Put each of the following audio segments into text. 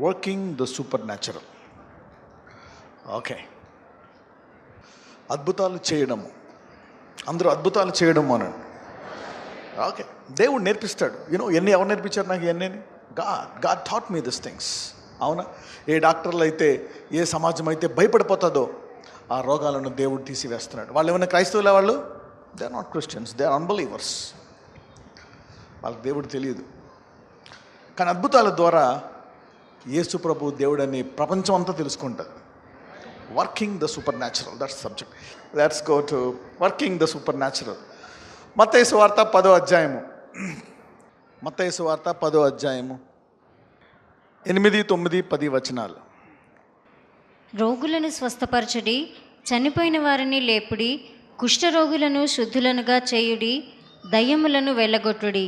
Working the supernatural. Okay, అద్భుతాలు చేయడము. అందరూ అద్భుతాలు చేయడము అనండి. ఓకే, దేవుడు నేర్పిస్తాడు. ఎవరు నేర్పించారు నాకు ఇవన్నీ? God thought me this things. అవునా? ఏ డాక్టర్లు అయితే, ఏ సమాజం అయితే భయపడిపోతుందో ఆ రోగాలను దేవుడు తీసివేస్తున్నాడు. వాళ్ళు ఏమైనా క్రైస్తవులే? వాళ్ళు they are not Christians, they are unbelievers. వాళ్ళకి దేవుడు తెలియదు. కానీ అద్భుతాల ద్వారా యేసు ప్రభు దేవుడని ప్రపంచం అంతా తెలుసుకుంటుంది. Working the super natural, that's subject. Let's go to working the super natural. మత్తయి సువార్త 10వ అధ్యాయము. మత్తయి సువార్త 10వ అధ్యాయము 8, 9, 10 వచనాలు. రోగులను స్వస్థపరచుడి, చనిపోయిన వారిని లేపుడి, కుష్ఠరోగులను శుద్ధులనుగా చేయుడి, దయ్యములను వెళ్ళగొట్టుడి,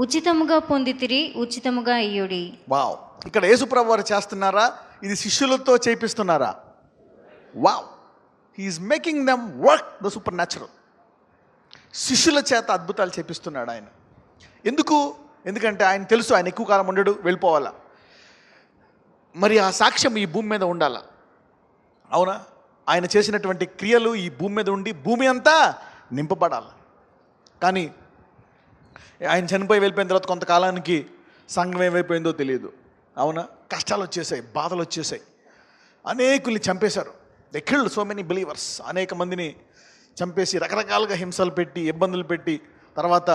ఉచితముగా పొందితిరి, ఉచితముగా ఇయ్యుడి. వావ్! ఇక్కడ యేసుప్రభు వారు చేస్తున్నారా? ఇది శిష్యులతో చేపిస్తున్నారా? Wow! He's making them work the supernatural. శిష్యుల చేత అద్భుతాలు చేపిస్తున్నాడు ఆయన. ఎందుకంటే ఆయన తెలుసు, ఆయన ఎక్కువ కాలం ఉండడు, వెళ్ళిపోవాలా. మరి ఆ సాక్ష్యం ఈ భూమి మీద ఉండాలా. అవునా? ఆయన చేసినటువంటి క్రియలు ఈ భూమి మీద ఉండి భూమి అంతా నింపబడాలి. కానీ ఆయన చనిపోయి వెళ్ళిపోయిన తర్వాత కొంతకాలానికి సంఘం ఏమైపోయిందో తెలియదు. అవునా? కష్టాలు వచ్చేసాయి, బాధలు వచ్చేసాయి, అనేకుల్ని చంపేశారు. They killed so many believers. అనేక మందిని చంపేసి రకరకాలుగా హింసలు పెట్టి, ఇబ్బందులు పెట్టి, తర్వాత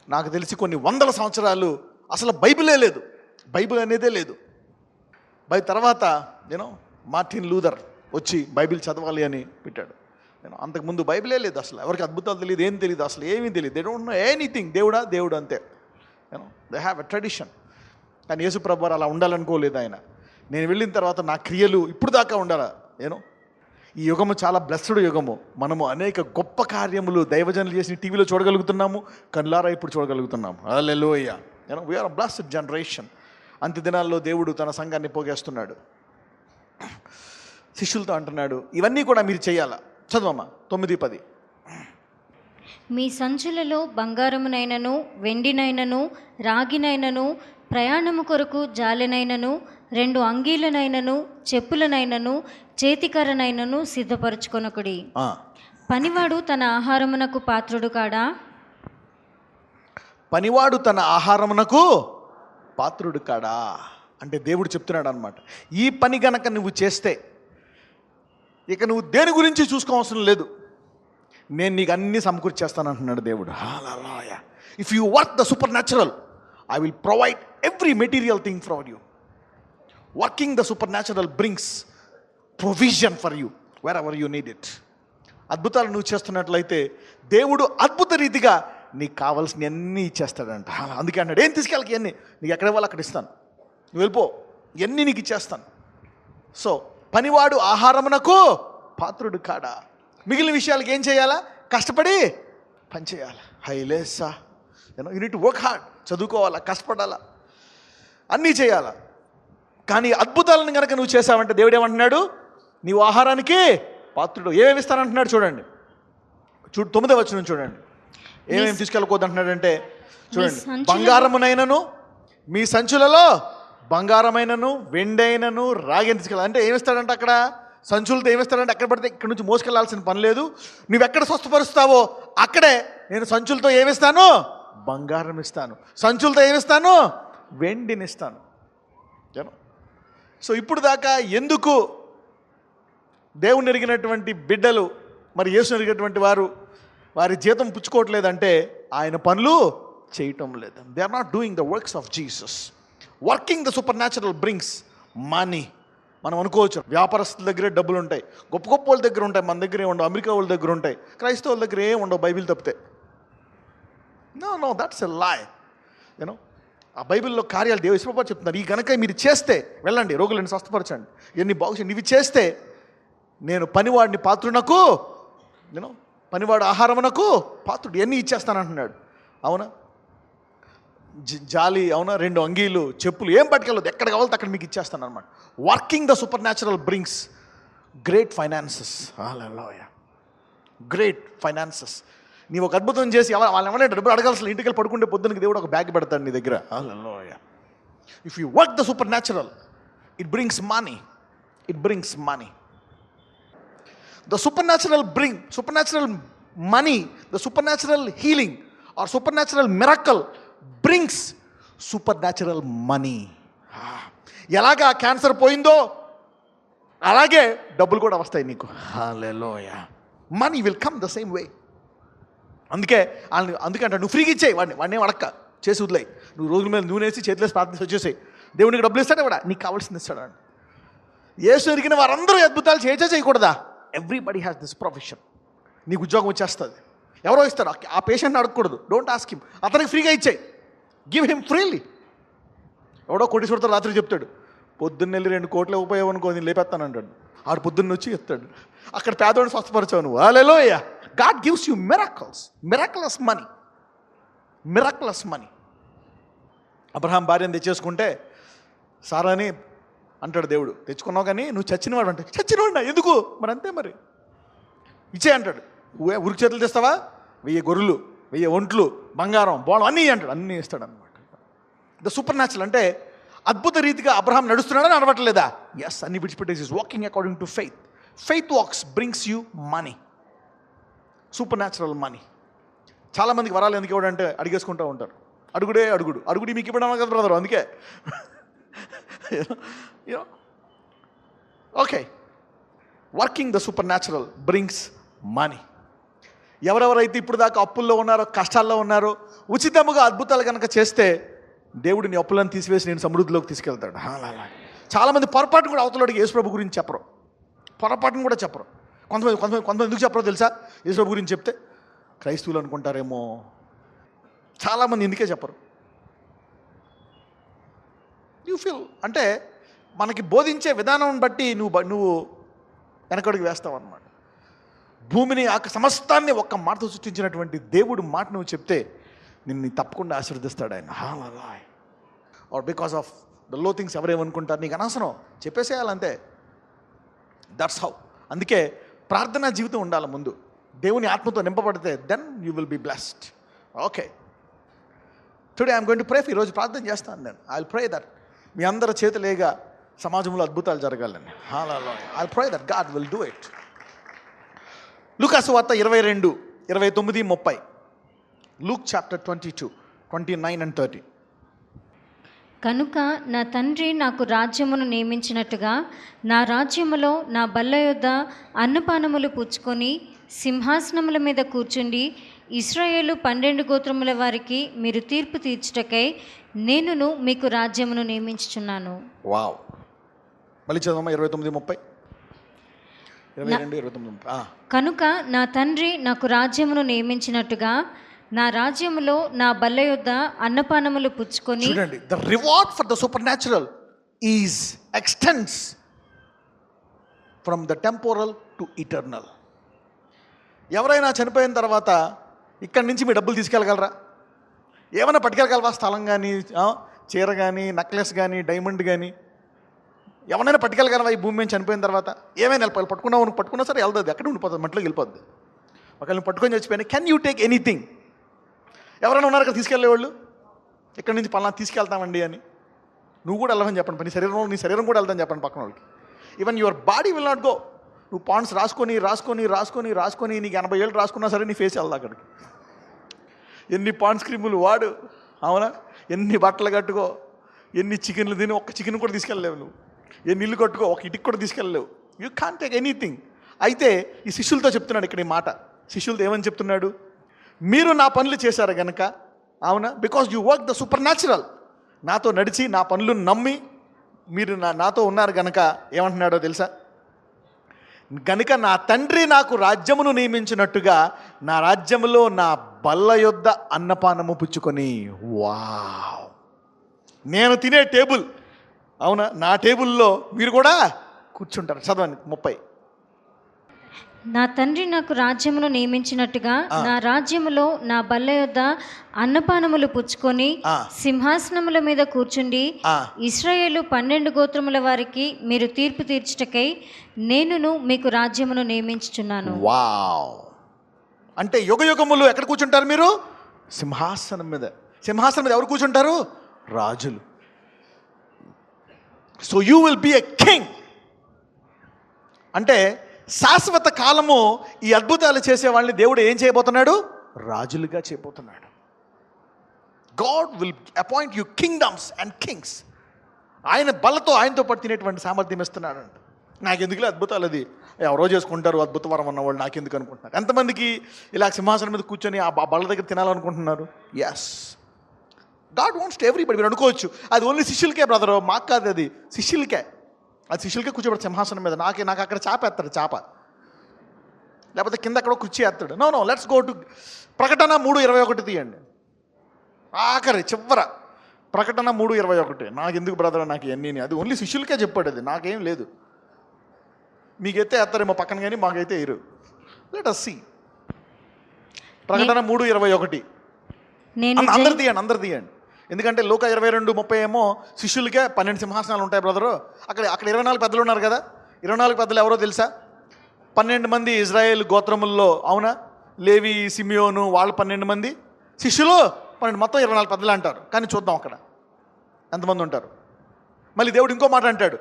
నాకు తెలిసి కొన్ని వందల సంవత్సరాలు అసలు బైబిలే లేదు, బైబిల్ అనేదే లేదు. తర్వాత మార్టిన్ లూథర్ వచ్చి బైబిల్ చదవాలి అని పెట్టాడు. అంతకుముందు బైబిలే లేదు, అసలు ఎవరికి అద్భుతాలు తెలియదు, ఏం తెలియదు, అసలు ఏమీ తెలియదు. They don't know anything. దేవుడు అంతే. They have a tradition. కానీ యేసు ప్రభు వారు అలా ఉండాలనుకోలేదు ఆయన. నేను వెళ్ళిన తర్వాత నా క్రియలు ఇప్పుడు దాకా ఉండాలా. ఈ యుగము చాలా బ్లెస్డ్ యుగము. మనము అనేక గొప్ప కార్యములు దైవజనులు చేసి టీవీలో చూడగలుగుతున్నాము, కళ్ళారా ఇప్పుడు చూడగలుగుతున్నాము. Hallelujah. We are a blessed generation. అంత్య దినాల్లో దేవుడు తన సంఘాన్ని పోగేస్తున్నాడు. శిష్యులతో అంటున్నాడు, ఇవన్నీ కూడా మీరు చేయాలా. చదవమ్మా 9, 10. మీ సంచులలో బంగారమునైనను, వెండినైనను, రాగినైనను, ప్రయాణము కొరకు జాలెనైనను, 2 అంగీలనైనను, చెప్పులనైనను, చేతికర్రనైనను సిద్ధపరచుకొనకుడి. పనివాడు తన ఆహారమునకు పాత్రుడు కాడా? పనివాడు తన ఆహారమునకు పాత్రుడు కాడా అంటే దేవుడు చెప్తున్నాడు అనమాట. ఈ పని గనక నువ్వు చేస్తే ఇక నువ్వు దేని గురించి చూసుకోవాల్సిన లేదు, నేను నీకు అన్నీ సమకూర్చేస్తాను అంటున్నాడు దేవుడు. Hallelujah. If you work the supernatural, I will provide every material thing for you. Working the supernatural brings provision for you wherever you need it. అద్భుతాలు నువ్వు చేస్తున్నట్లయితే దేవుడు అద్భుత రీతిగా నీకు కావాల్సిన అన్నీ ఇచ్చేస్తాడంట. అందుకే అన్నాడు, ఏం తీసుకెళ్ళకి అన్నీ నీకు ఎక్కడ ఇవ్వాలి అక్కడ ఇస్తాను, నువ్వు వెళ్ళిపో, ఇవన్నీ నీకు ఇచ్చేస్తాను. సో పనివాడు ఆహారమునకు పాత్రుడు కాడా. మిగిలిన విషయాలకి ఏం చేయాలా? కష్టపడి పని చేయాలి. హైలేసా, యూనిట్ వర్క్ హార్డ్. చదువుకోవాలా, కష్టపడాలా, అన్నీ చేయాలా. కానీ అద్భుతాలను కనుక నువ్వు చేసావంటే దేవుడు ఏమంటున్నాడు? నీవు ఆహారానికి పాత్రుడు. ఏమేమి ఇస్తానంటున్నాడు చూడండి. 9వ వచనం చూడండి. ఏమేమి తీసుకెళ్ళకూడదు అంటున్నాడంటే చూడండి. బంగారమునైనను, మీ సంచులలో బంగారమైనను, వెండైనను, రాగిని తీసుకెళ్ళాలి. అంటే ఏమిస్తాడంటే అక్కడ సంచులతో ఏమిస్తాడంటే అక్కడ పడితే ఇక్కడ నుంచి మోసుకెళ్లాల్సిన పని లేదు. నువ్వు ఎక్కడ స్వస్థపరుస్తావో అక్కడే నేను సంచులతో ఏమిస్తాను? బంగారం ఇస్తాను. సంచులతో ఏమిస్తాను? వెండినిస్తాను. సో ఇప్పుడు దాకా ఎందుకు దేవుని ఎరిగినటువంటి బిడ్డలు, మరి యేసుని ఎరిగినటువంటి వారు వారి జీతం పుచ్చుకోవట్లేదంటే ఆయన పనులు చేయటం లేదు. They are not doing the works of Jesus. Working the supernatural brings money. మనం అనుకోవచ్చు వ్యాపారస్తుల దగ్గరే డబ్బులు ఉంటాయి, గొప్ప గొప్ప వాళ్ళ దగ్గర ఉంటాయి, మన దగ్గరే ఉండవు. అమెరికా వాళ్ళ దగ్గర ఉంటాయి, క్రైస్తవుల దగ్గర ఏం ఉండవు బైబిల్ తప్పితే. No that's a lie. ఆ బైబిల్లో కార్యాలు దేవుడు యేసుప్రభువు చెప్తున్నారు. ఈ గనక మీరు చేస్తే, వెళ్ళండి రోగులను స్వస్థపరచండి, ఇవన్నీ బాగుంది, ఇవి చేస్తే నేను పనివాడిని పాత్రునకు, పనివాడు ఆహారమునకు పాత్రుడు, ఇవన్నీ ఇచ్చేస్తానంటున్నాడు. అవునా? జాలి, అవునా, 2 అంగీలు, చెప్పులు, ఏం పట్టుకెళ్ళదు, ఎక్కడ కావాలో అక్కడ మీకు ఇచ్చేస్తాను అనమాట. Working the supernatural brings great finances. Hallelujah. Great finances. నీవు ఒక అద్భుతం చేసి వాళ్ళు ఏమన్నా డబ్బులు అడగాల్సిన ఇంటికి పడుకుంటే పొద్దునకి దేవుడు ఒక బ్యాగ్ పెడతాడు నీ దగ్గర. హల్లెలూయా. If you work the supernatural, it brings money. It brings money. The supernatural money, the supernatural healing or supernatural miracle brings supernatural money. ఎలాగా క్యాన్సర్ పోయిందో అలాగే డబ్బులు కూడా వస్తాయి నీకు. Hallelujah. Money will come the same way. అందుకే అంటే నువ్వు ఫ్రీగా ఇచ్చేయి, వాడిని అడక్క చేసి వదిలేయి. నువ్వు రోజుల మీద నూనె వేసి చేతిలేసి ప్రార్థించి వచ్చేసేయి. దేవునికి డబ్బులు ఇస్తాడే వాడా, నీకు కావాల్సింది ఇస్తాడు. యేసు ఎరిగిన వారందరూ అద్భుతాలు చేయకూడదా? Everybody has this profession. నీకు ఉద్యోగం వచ్చేస్తుంది, ఎవరో ఇస్తారు, ఆ పేషెంట్ని అడగకూడదు. డోంట్ ఆస్క్ హిమ్, అతనికి ఫ్రీగా ఇచ్చేయి. Give him freely. ఎవడో కోటీశ్వరుతో రాత్రి చెప్తాడు, పొద్దున్న వెళ్ళి 2 కోట్లు ఉపయోగం అనుకో, నేను లేపేస్తాను అంటాడు. ఆడు పొద్దున్న వచ్చి చెప్తాడు, అక్కడ పేదోడిని స్వస్థపరచావు నువ్వు. Hallelujah. God gives you miracles, miraculous money, miraculous money. Abraham భార్యను తెచ్చేసుకుంటే సారాని అంటాడు దేవుడు, తెచ్చుకున్నావు కానీ నువ్వు చచ్చినవాడు అంటే, చచ్చినవాడు ఎందుకు మరి, అంతే మరి ఇచ్చే అంటాడు. ఉరికి చేతులు తెస్తావా, 1000 గొర్రెలు, 1000 ఒంట్లు, బంగారం, బోళం అన్నీ అంటాడు, అన్నీ ఇస్తాడు అనమాట. ద సూపర్ న్యాచురల్ అంటే అద్భుత రీతిగా అబ్రహాం నడుస్తున్నాడని అనవట్లేదా? ఎస్, అన్ని విడిచిపెట్టేసి is walking according to faith. Faith walks brings you money, supernatural money. చాలామందికి వరాలు ఎందుకు ఇవ్వడంటే అడిగేసుకుంటూ ఉంటారు. అడుగుడి మీకు ఇవ్వడం కదా బ్రదర్, అందుకే. Okay, working the supernatural brings money. ఎవరెవరైతే ఇప్పుడు దాకా అప్పుల్లో ఉన్నారో, కష్టాల్లో ఉన్నారో, ఉచితముగా అద్భుతాలు కనుక చేస్తే దేవుడిని అప్పులను తీసివేసి నేను సమృద్ధిలోకి తీసుకెళ్తాడు. చాలామంది పొరపాటును కూడా అవతలడికి యేసుప్రభు గురించి చెప్పరు, పొరపాటును కూడా చెప్పరు. కొంతమంది ఎందుకు చెప్పరో తెలుసా? యేసుప్రభు గురించి చెప్తే క్రైస్తవులు అనుకుంటారేమో. చాలామంది ఎందుకే చెప్పరు. యూ ఫీల్ అంటే మనకి బోధించే విధానం బట్టి నువ్వు వెనకడుగు వేస్తావు అన్నమాట. భూమిని సమస్తాన్ని ఒక్క మాటతో సృష్టించినటువంటి దేవుడు మాట నువ్వు చెప్తే నిన్ను తప్పకుండా ఆశీర్వదిస్తాడు ఆయన. Are because of the low things ఎవరేమనుకుంటారు, నీకు అనవసరం, చెప్పేసేయాలంతే. That's how. అందుకే ప్రార్థనా జీవితం ఉండాలి ముందు. దేవుని ఆత్మతో నింపబడితే then you will be blessed. Okay, today I'm going to pray. ఈరోజు ప్రార్థన చేస్తాను నేను. ఐ విల్ ప్రే దట్ మీ అందరి చేతులేగా సమాజంలో అద్భుతాలు జరగాలని. I will pray that God will do it. లూకాసు వార్త 22, 29, 30. Luke chapter 22, 29 and 30. కనుక నా తండ్రి నాకు రాజ్యమును నియమించినట్టుగా నా రాజ్యములో నా బల్ల యొద్ద అన్నపానములు పుచ్చుకొని సింహాసనముల మీద కూర్చుండి ఇశ్రాయేలు 12 గోత్రముల వారికి మీరు తీర్పు తీర్చుటకై నేనును మీకు రాజ్యమును నియమించుచున్నాను. వావ్. మళ్ళీ చదవమ్మా 29, 30. 22, 29, 30. కనుక నా తండ్రి నాకు రాజ్యమును నియమించినట్టుగా నా రాజ్యములో నా బల్ల యొద్ద అన్నపానములు పుచ్చుకొని. చూడండి, the reward for the supernatural is extends from the temporal to eternal. ఎవరైనా చనిపోయిన తర్వాత ఇక్కడి నుంచి మీ డబ్బులు తీసుకెళ్ళగలరా? ఏమైనా పట్టుకెళ్ళగలవా? స్థలం కానీ, చీర కానీ, నెక్లెస్ కానీ, డైమండ్ కానీ ఎవరైనా పట్టుకెళ్ళగలవా? ఈ భూమి మీద చనిపోయిన తర్వాత ఏమైనా వెళ్ళిపోయి పట్టుకున్నా సరే వెళ్తుంది, అక్కడ ఉండిపోతుంది, మట్లోకి వెళ్ళిపోద్ది. ఒకళ్ళని పట్టుకొని చచ్చిపోయినా కెన్ యూ టేక్ ఎనీథింగ్? ఎవరైనా ఉన్నారు ఇక్కడ తీసుకెళ్ళేవాళ్ళు? ఇక్కడి నుంచి పలానా తీసుకెళ్తామండి అని. నువ్వు కూడా వెళ్ళమని చెప్పండి, నీ శరీరం కూడా వెళ్తాను చెప్పండి పక్కన వాళ్ళకి. Even your body will not go. నువ్వు పాండ్స్ రాసుకొని నీకు 80 ఏళ్ళు రాసుకున్నా సరే నీ ఫేస్ వెళ్దా అక్కడికి. ఎన్ని పాండ్స్ క్రీములు వాడు, అవునా? ఎన్ని బట్టలు కట్టుకో, ఎన్ని చికెన్లు తిని ఒక్క చికెన్ కూడా తీసుకెళ్ళలేవు నువ్వు. ఎన్ని ఇల్లు కట్టుకో, ఒక ఇటుకు కూడా తీసుకెళ్ళలేవు. You can't take anything. అయితే ఈ శిష్యులతో చెప్తున్నాడు ఇక్కడ ఈ మాట. శిష్యులతో ఏమని చెప్తున్నాడు? మీరు నా పనులు చేశారు కనుక, అవునా, because you work the super natural, నాతో నడిచి నా పనులు నమ్మి మీరు నాతో ఉన్నారు కనుక ఏమంటున్నాడో తెలుసా? కనుక నా తండ్రి నాకు రాజ్యమును నియమించినట్టుగా నా రాజ్యములో నా బల్ల యొద్ద అన్నపానము పుచ్చుకొని. వావ్. నేను తినే టేబుల్, అవునా, నా టేబుల్లో మీరు కూడా కూర్చుంటారు. చదవండి 30. నా తండ్రి నాకు రాజ్యమును నియమించినట్టుగా నా రాజ్యములో నా బల్ల యొద్ద అన్నపానములు పుచ్చుకొని సింహాసనముల మీద కూర్చుండి ఇశ్రాయేలు 12 గోత్రముల వారికి మీరు తీర్పు తీర్చుటకై నేనును మీకు రాజ్యమును నియమించుచున్నాను. వావ్. అంటే యుగయుగములు ఎక్కడ కూర్చుంటారు మీరు? సింహాసనం మీద. సింహాసనం మీద ఎవరు కూర్చుంటారు? రాజులు. So you will be a king. అంటే శాశ్వత కాలము ఈ అద్భుతాలు చేసే వాళ్ళని దేవుడు ఏం చేయబోతున్నాడు? రాజులుగా చేయబోతున్నాడు. God will appoint you kingdoms and Kings. ఆయన బలతో ఆయనతో పాటు తినేటువంటి సామర్థ్యం ఇస్తున్నాడంట. నాకెందుకులే అద్భుతాలు, అది ఎవరో చేసుకుంటారు అద్భుత వరం ఉన్నవాళ్ళు, నాకెందుకు అనుకుంటున్నారు. ఎంతమందికి ఇలా సింహాసనం మీద కూర్చొని ఆ బల్ల దగ్గర తినాలనుకుంటున్నారు? Yes, God wants to everybody. మీరు అనుకోవచ్చు అది ఓన్లీ శిష్యులకే బ్రదరు, మాకు కాదు, అది శిష్యులకే. అది శిష్యులకే కూర్చోబెడతాడు సింహాసనం మీద. నాకు అక్కడ చేప ఎత్తాడు, చేప, లేకపోతే కింద అక్కడ కుర్చీ ఎత్తాడు. నో లెట్స్ గో టు ప్రకటన 3:21 తీయండి. ఆఖరి చివర ప్రకటన 3:21. నాకు ఎందుకు బ్రదర్ నాకు ఇవన్నీ, అది ఓన్లీ శిష్యులకే చెప్పాడు, అది నాకేం లేదు. మీకైతే ఎత్తారేమో పక్కన, కానీ మాకైతే ఇరు. Let us see. ప్రకటన 3:21. అందరు తీయండి. ఎందుకంటే లోక 22:30 ఏమో శిష్యులకే 12 సింహాసనాలు ఉంటాయి బ్రదరు. అక్కడ 24 పెద్దలు ఉన్నారు కదా. 24 పెద్దలు ఎవరో తెలుసా? 12 మంది ఇజ్రాయేల్ గోత్రముల్లో, అవునా, లేవి, సిమియోను, వాళ్ళు 12 మంది, శిష్యులు 12, మొత్తం 24 పెద్దలు అంటారు. కానీ చూద్దాం అక్కడ ఎంతమంది ఉంటారు. మళ్ళీ దేవుడు ఇంకో మాట అంటాడు,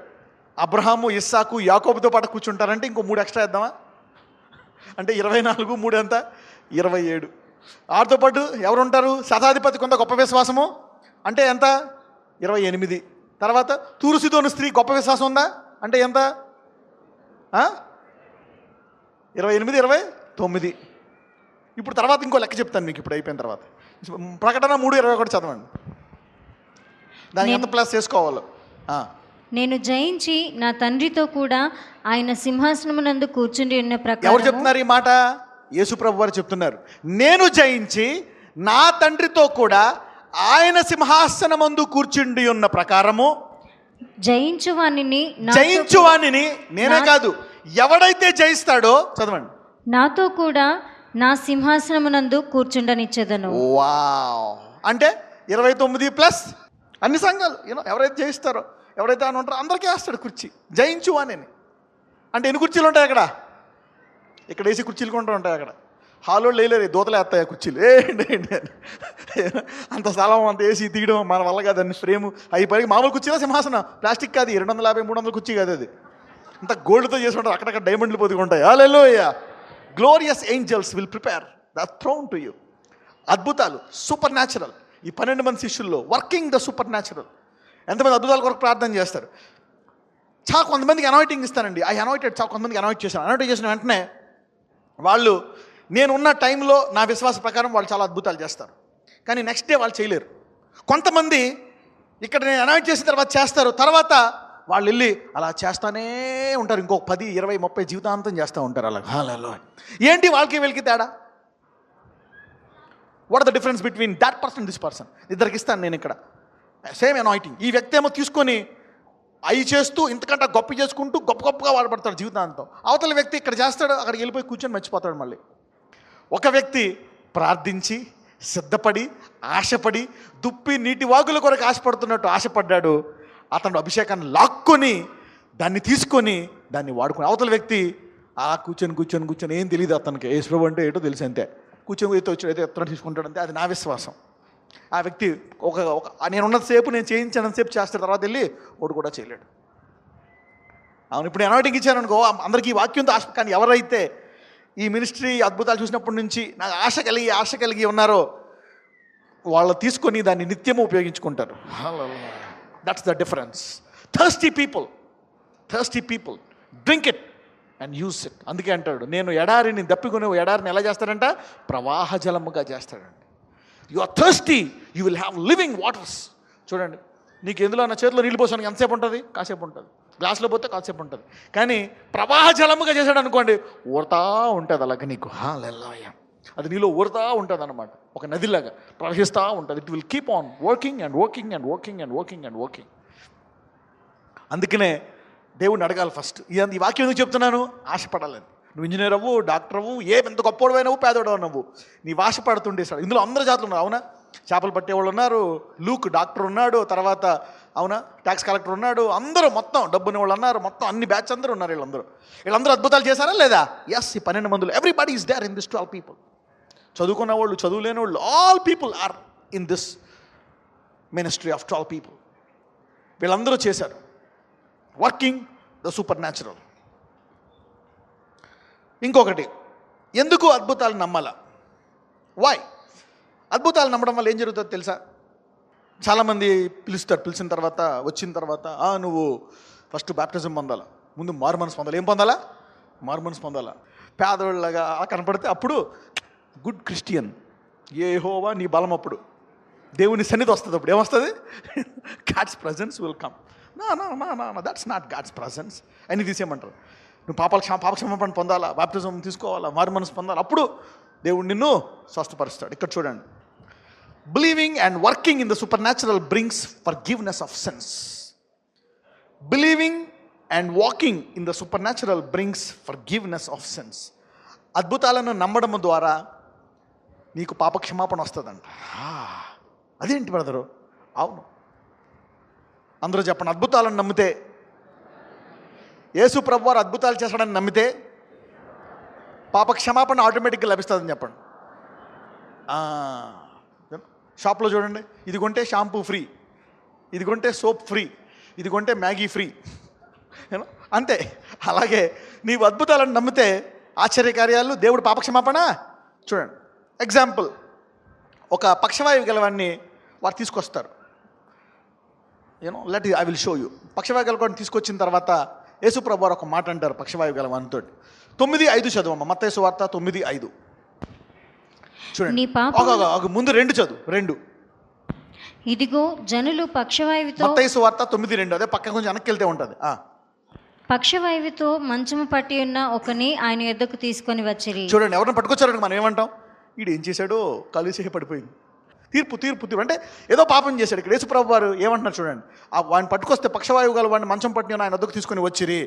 అబ్రహాము, ఇస్సాకు, యాకోబుతో పాటు కూర్చుంటారంటే ఇంకో 3 ఎక్స్ట్రా వేద్దామా? అంటే 24, 3 ఎంత? 27. వాటితో పాటు ఎవరు ఉంటారు? శతాధిపతి కొంత గొప్ప విశ్వాసము అంటే ఎంత? 28. తర్వాత తూరు సీదోను స్త్రీ గొప్ప విశ్వాసం ఉందా అంటే ఎంత? 28, 29. ఇప్పుడు తర్వాత ఇంకో లెక్క చెప్తాను మీకు, ఇప్పుడు అయిపోయిన తర్వాత. ప్రకటన 3:21 చదవండి. దానికి ఎంత ప్లస్ చేసుకోవాలో. నేను జయించి నా తండ్రితో కూడా ఆయన సింహాసనమునందు కూర్చుండి ఉన్న ప్రకారం. ఎవరు చెప్తున్నారు ఈ మాట? యేసు ప్రభు వారు చెప్తున్నారు. నేను జయించి నా తండ్రితో కూడా ఆయన సింహాసనమందు కూర్చుండి ఉన్న ప్రకారము జయించువానిని నేనే కాదు, ఎవడైతే జయిస్తాడో, చదవండి, నాతో కూడా నా సింహాసనమునందు కూర్చుండనిచ్చేదను. వావ్. అంటే 29 ప్లస్ అన్ని సంఘాలు, ఎవరైతే జయిస్తారో, ఎవరైతే అని ఉంటారో అందరికీ వేస్తాడు కుర్చీ. జయించువాని అంటే ఎన్ని కుర్చీలు ఉంటాయి అక్కడ? ఇక్కడ వేసి కుర్చీలు కొంటూ ఉంటాయి అక్కడ. హాల్లో లేలేరు, దూతలు వేస్తాయి కుర్చీలు. అంత స్థలం, అంత వేసి తీయడం మన వల్ల కాదు. అన్ని ఫ్రేము అవి పడి మామూలు కుర్చీలో సింహాసనం, ప్లాస్టిక్ కాదు, 250, 300 కుర్చీ కాదు అది. అంత గోల్డ్తో చేసి ఉంటారు, అక్కడక్కడ డైమండ్లు పొదుగుంటాయి. Hallelujah. Glorious angels will prepare the throne to you. అద్భుతాలు, సూపర్ న్యాచురల్. ఈ 12 మంది శిష్యుల్లో వర్కింగ్ ద సూపర్ న్యాచురల్. ఎంతమంది అద్భుతాల కొరకు ప్రార్థన చేస్తారు. కొంతమందికి అనాయింటింగ్ ఇస్తానండి. ఐ అనాయింటెడ్ కొంతమందికి అనాయింట్ చేశాను. అనాయింట్ చేసిన వెంటనే వాళ్ళు, నేనున్న టైంలో నా విశ్వాస ప్రకారం వాళ్ళు చాలా అద్భుతాలు చేస్తారు, కానీ నెక్స్ట్ డే వాళ్ళు చేయలేరు. కొంతమంది ఇక్కడ నేను అనాయింట్ చేసిన తర్వాత చేస్తారు, తర్వాత వాళ్ళు వెళ్ళి అలా చేస్తానే ఉంటారు. ఇంకొక 10, 20, 30 జీవితాంతం చేస్తూ ఉంటారు అలా. హల్లెలూయా. ఏంటి వాళ్ళకి వీళ్ళకి తేడా? What are the difference between that person, this person? ఇద్దరికి ఇస్తాను నేను ఇక్కడ సేమ్ అనాయింటింగ్. ఈ వ్యక్తి ఏమో తీసుకొని అవి చేస్తూ ఇంతకంటే గొప్ప చేసుకుంటూ గొప్పగా వాడబడతాడు జీవితాంతం. అవతల వ్యక్తి ఇక్కడ చేస్తాడు, అక్కడికి వెళ్ళిపోయి కూర్చొని మర్చిపోతాడు మళ్ళీ. ఒక వ్యక్తి ప్రార్థించి, సిద్ధపడి, ఆశపడి, దుప్పి నీటి వాగుల కొరకు ఆశపడుతున్నట్టు ఆశపడ్డాడు. అతను అభిషేకాన్ని లాక్కొని దాన్ని తీసుకొని దాన్ని వాడుకుని, అవతల వ్యక్తి కూర్చొని ఏం తెలియదు అతనికి. యేసు అంటే ఏంటో తెలిసి అంతే, కూర్చొని అయితే ఎత్తడం తీసుకుంటాడంతే. అది నా విశ్వాసం. ఆ వ్యక్తి ఒక నేనున్నంతసేపు, నేను చేయించినంతసేపు చేస్తాడు, తర్వాత వెళ్ళి ఒకటి కూడా చేయలేడు. అవును, ఇప్పుడు నేను అనాయింటింగ్ ఇచ్చాను అనుకో, అందరికీ ఈ వాక్యంతో ఆశ. కానీ ఎవరైతే ఈ మినిస్ట్రీ అద్భుతాలు చూసినప్పటి నుంచి నాకు ఆశ కలిగి ఉన్నారో, వాళ్ళు తీసుకొని దాన్ని నిత్యము ఉపయోగించుకుంటారు. That's the difference. Thirsty people drink it and use it. అందుకే అంటాడు, నేను ఎడారిని దప్పికొని ఎడారిని ఎలా చేస్తాడంట? ప్రవాహ జలముగా చేస్తాడండి. You are thirsty, you will have living waters. చూడండి, నీకు ఎందులో నా చేతిలో నీళ్ళు పోసానికి ఎంతసేపు ఉంటుంది? కాసేపు ఉంటుంది. గ్లాసులో పోతే కాసేపు ఉంటుంది. కానీ ప్రవాహ జలముగా చేశాడు అనుకోండి, ఊరుతా ఉంటుంది అలాగే నీకు. హల్లెలూయా. అది నీలో ఊరుతా ఉంటుంది అన్నమాట, ఒక నదిలాగా ప్రవహిస్తూ ఉంటుంది. It will keep on working and working and working and working and working. అందుకనే దేవుడిని అడగాలి ఫస్ట్. ఈ వాక్యం ఎందుకు చెప్తున్నాను? ఆశపడాలని. నువ్వు ఇంజనీర్ అవ్వు, డాక్టర్ అవ్వు, ఎంత గొప్పవాడైనవు, పేదవాడు అవ్వు, నీ ఆశపడుతుండేసాడు. ఇందులో అందరూ జాతులు ఉన్నారు, అవునా? చేపలు పట్టేవాళ్ళు ఉన్నారు, లూక్ డాక్టర్ ఉన్నాడు, తర్వాత అవునా ట్యాక్స్ కలెక్టర్ ఉన్నాడు, అందరూ మొత్తం డబ్బుని వాళ్ళు అన్నారు, మొత్తం అన్ని బ్యాచ్ అందరూ ఉన్నారు. వీళ్ళందరూ అద్భుతాలు చేశారా లేదా? ఎస్. ఈ 12 మందిలో everybody is there in this 12 people. చదువుకున్న వాళ్ళు, చదువులేని వాళ్ళు, all people are in this ministry of 12 people. వీళ్ళందరూ చేశారు. Working the supernatural. ఇంకొకటి, ఎందుకు అద్భుతాలు నమ్మాలా? వై? అద్భుతాలు నమ్మడం వల్ల ఏం జరుగుతుందో తెలుసా? చాలామంది పిలుస్తారు, పిలిచిన తర్వాత వచ్చిన తర్వాత నువ్వు ఫస్ట్ బ్యాప్టిజం పొందాలా, ముందు మారుమనసు పొందాలి. ఏం పొందాలా? మారుమనసు పొందాలా. పేదవాళ్ళగా కనపడితే అప్పుడు గుడ్ క్రిస్టియన్, యెహోవా నీ బలం. అప్పుడు దేవుని సన్నిధి వస్తుంది. అప్పుడు ఏమొస్తుంది? God's presence will come. నా దట్స్ నాట్ గాడ్స్ ప్రజెన్స్ అని తీసేయమంటారు. నువ్వు పాపక్షమాపణ పొందాలా, బాప్టిజం తీసుకోవాలా, మారుమనసు పొందాలి, అప్పుడు దేవుడు నిన్ను స్వస్థపరుస్తాడు. ఇక్కడ చూడండి, believing and working in the supernatural brings forgiveness of since. Believing and walking in the supernatural brings forgiveness of since. అద్భుతాలను నమ్మడం ద్వారా నీకు పాపక్షమాపణ వస్తుందంట. అదేంటి బ్రదరు? అవును, అందరూ చెప్పండి. అద్భుతాలను నమ్మితే, యేసు ప్రభు వారు అద్భుతాలు చేస్తాడని నమ్మితే పాపక్షమాపణ ఆటోమేటిక్గా లభిస్తుందని చెప్పండి. షాప్లో చూడండి, ఇది కొంటే షాంపూ ఫ్రీ, ఇది కొంటే సోప్ ఫ్రీ, ఇది కొంటే మ్యాగీ ఫ్రీ, అంతే. అలాగే నీవు అద్భుతాలను నమ్మితే ఆశ్చర్యకార్యాలు, దేవుడు పాపక్షమాపణ. చూడండి, ఎగ్జాంపుల్, ఒక పక్షవాయువు గలవాన్ని వారు తీసుకొస్తారు. I will show you. పక్షవాయు గలవాన్ని తీసుకొచ్చిన తర్వాత యేసుప్రభు వారు ఒక మాట అంటారు పక్షవాయు గలవానితో. 9:5 చదువమ్మ, మత్తయి సువార్త 9:5. చూడండి, ముందు 2 చదువు. 2, ఇదిగో జనులు పక్షవాయువుతో, మత్తయి సువార్త 9:2, అదే పక్క కొంచెం వెనక్కి వెళ్తే ఉంటుంది. పక్షవాయువుతో మంచము పట్టి ఉన్న ఒకని ఆయన యొద్దకు తీసుకొని వచ్చిరి. చూడండి, ఎవరిని పట్టుకొచ్చారని మనం ఏమంటాం? వీడు ఏం చేశాడో కలిసి పడిపోయింది. తీర్పు తీర్పు తీర్పు అంటే ఏదో పాపం చేశాడు. ఇక్కడ యేసుప్రభు వారు ఏమంటున్నారు చూడండి, వాడిని పట్టుకొస్తే పక్షవాయువు గల వాడిని మంచం పట్టిన ఆయన వద్దకు తీసుకొని వచ్చిరి.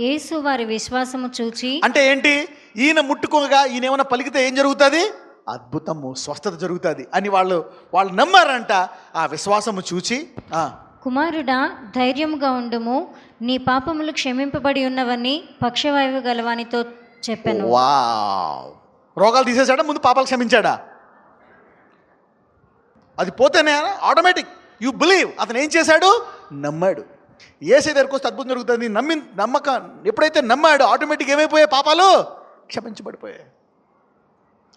యేసు వారి విశ్వాసము చూచి, అంటే ఏంటి? ఈయన ముట్టుకోగా ఈయన ఏమైనా పలికితే ఏం జరుగుతుంది? అద్భుతము, స్వస్థత జరుగుతుంది అని వాళ్ళు నమ్మారంట. ఆ విశ్వాసము చూచి, కుమారుడా ధైర్యముగా ఉండుము, నీ పాపములు క్షమింపబడి ఉన్నవని పక్షవాయువు గలవానితో చెప్పాను. వావ్! రోగాలు తీసేశాడా? ముందు పాపాలు క్షమించాడా? అది పోతేనే ఆటోమేటిక్ యూ బిలీవ్. అతను ఏం చేశాడు? నమ్మాడు. ఏసే దగ్గరకు వస్తే అద్భుతం జరుగుతుంది. నమ్మకం ఎప్పుడైతే నమ్మాడు, ఆటోమేటిక్ ఏమైపోయాయి? పాపాలు క్షమించబడిపోయాయి.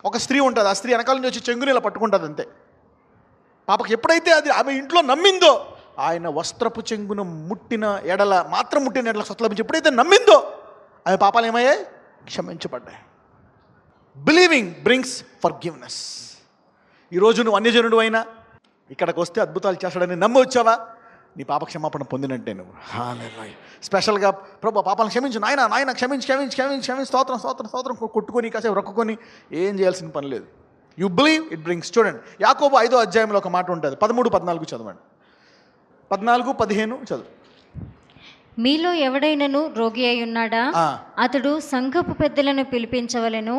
ఒక స్త్రీ ఉంటుంది, ఆ స్త్రీ వెనకాల నుంచి వచ్చి చెంగుని ఇలా పట్టుకుంటుంది అంతే. పాపకి ఎప్పుడైతే అది ఆమె ఇంట్లో నమ్మిందో, ఆయన వస్త్రపు చెంగును ముట్టిన ఎడల స్వస్థ లభించి ఎప్పుడైతే నమ్మిందో, ఆమె పాపాలు ఏమయ్యాయి? క్షమించబడ్డాయి. Believing brings forgiveness. ఈరోజు నువ్వు అన్యజనుడు అయినా ఇక్కడికి వస్తే అద్భుతాలు చేస్తాడని నమ్మి వచ్చావా, నీ పాప క్షమాపణ పొందినట్టే నువ్వు. స్పెషల్గా ప్రభు పాపాలను క్షమించు, నాయన క్షమించి స్తోత్రం కొట్టుకొని కాసేపు రొక్కుకొని ఏం చేయాల్సిన పని లేదు. You believe, it brings. చూడండి, యాకోబు 5వ అధ్యాయంలో ఒక మాట ఉంటుంది, 13-14 చదవండి. 14-15 చదువు. మీలో ఎవడైనను రోగి అయి ఉన్నాడా? అతడు సంఘపు పెద్దలను పిలిపించవలెను.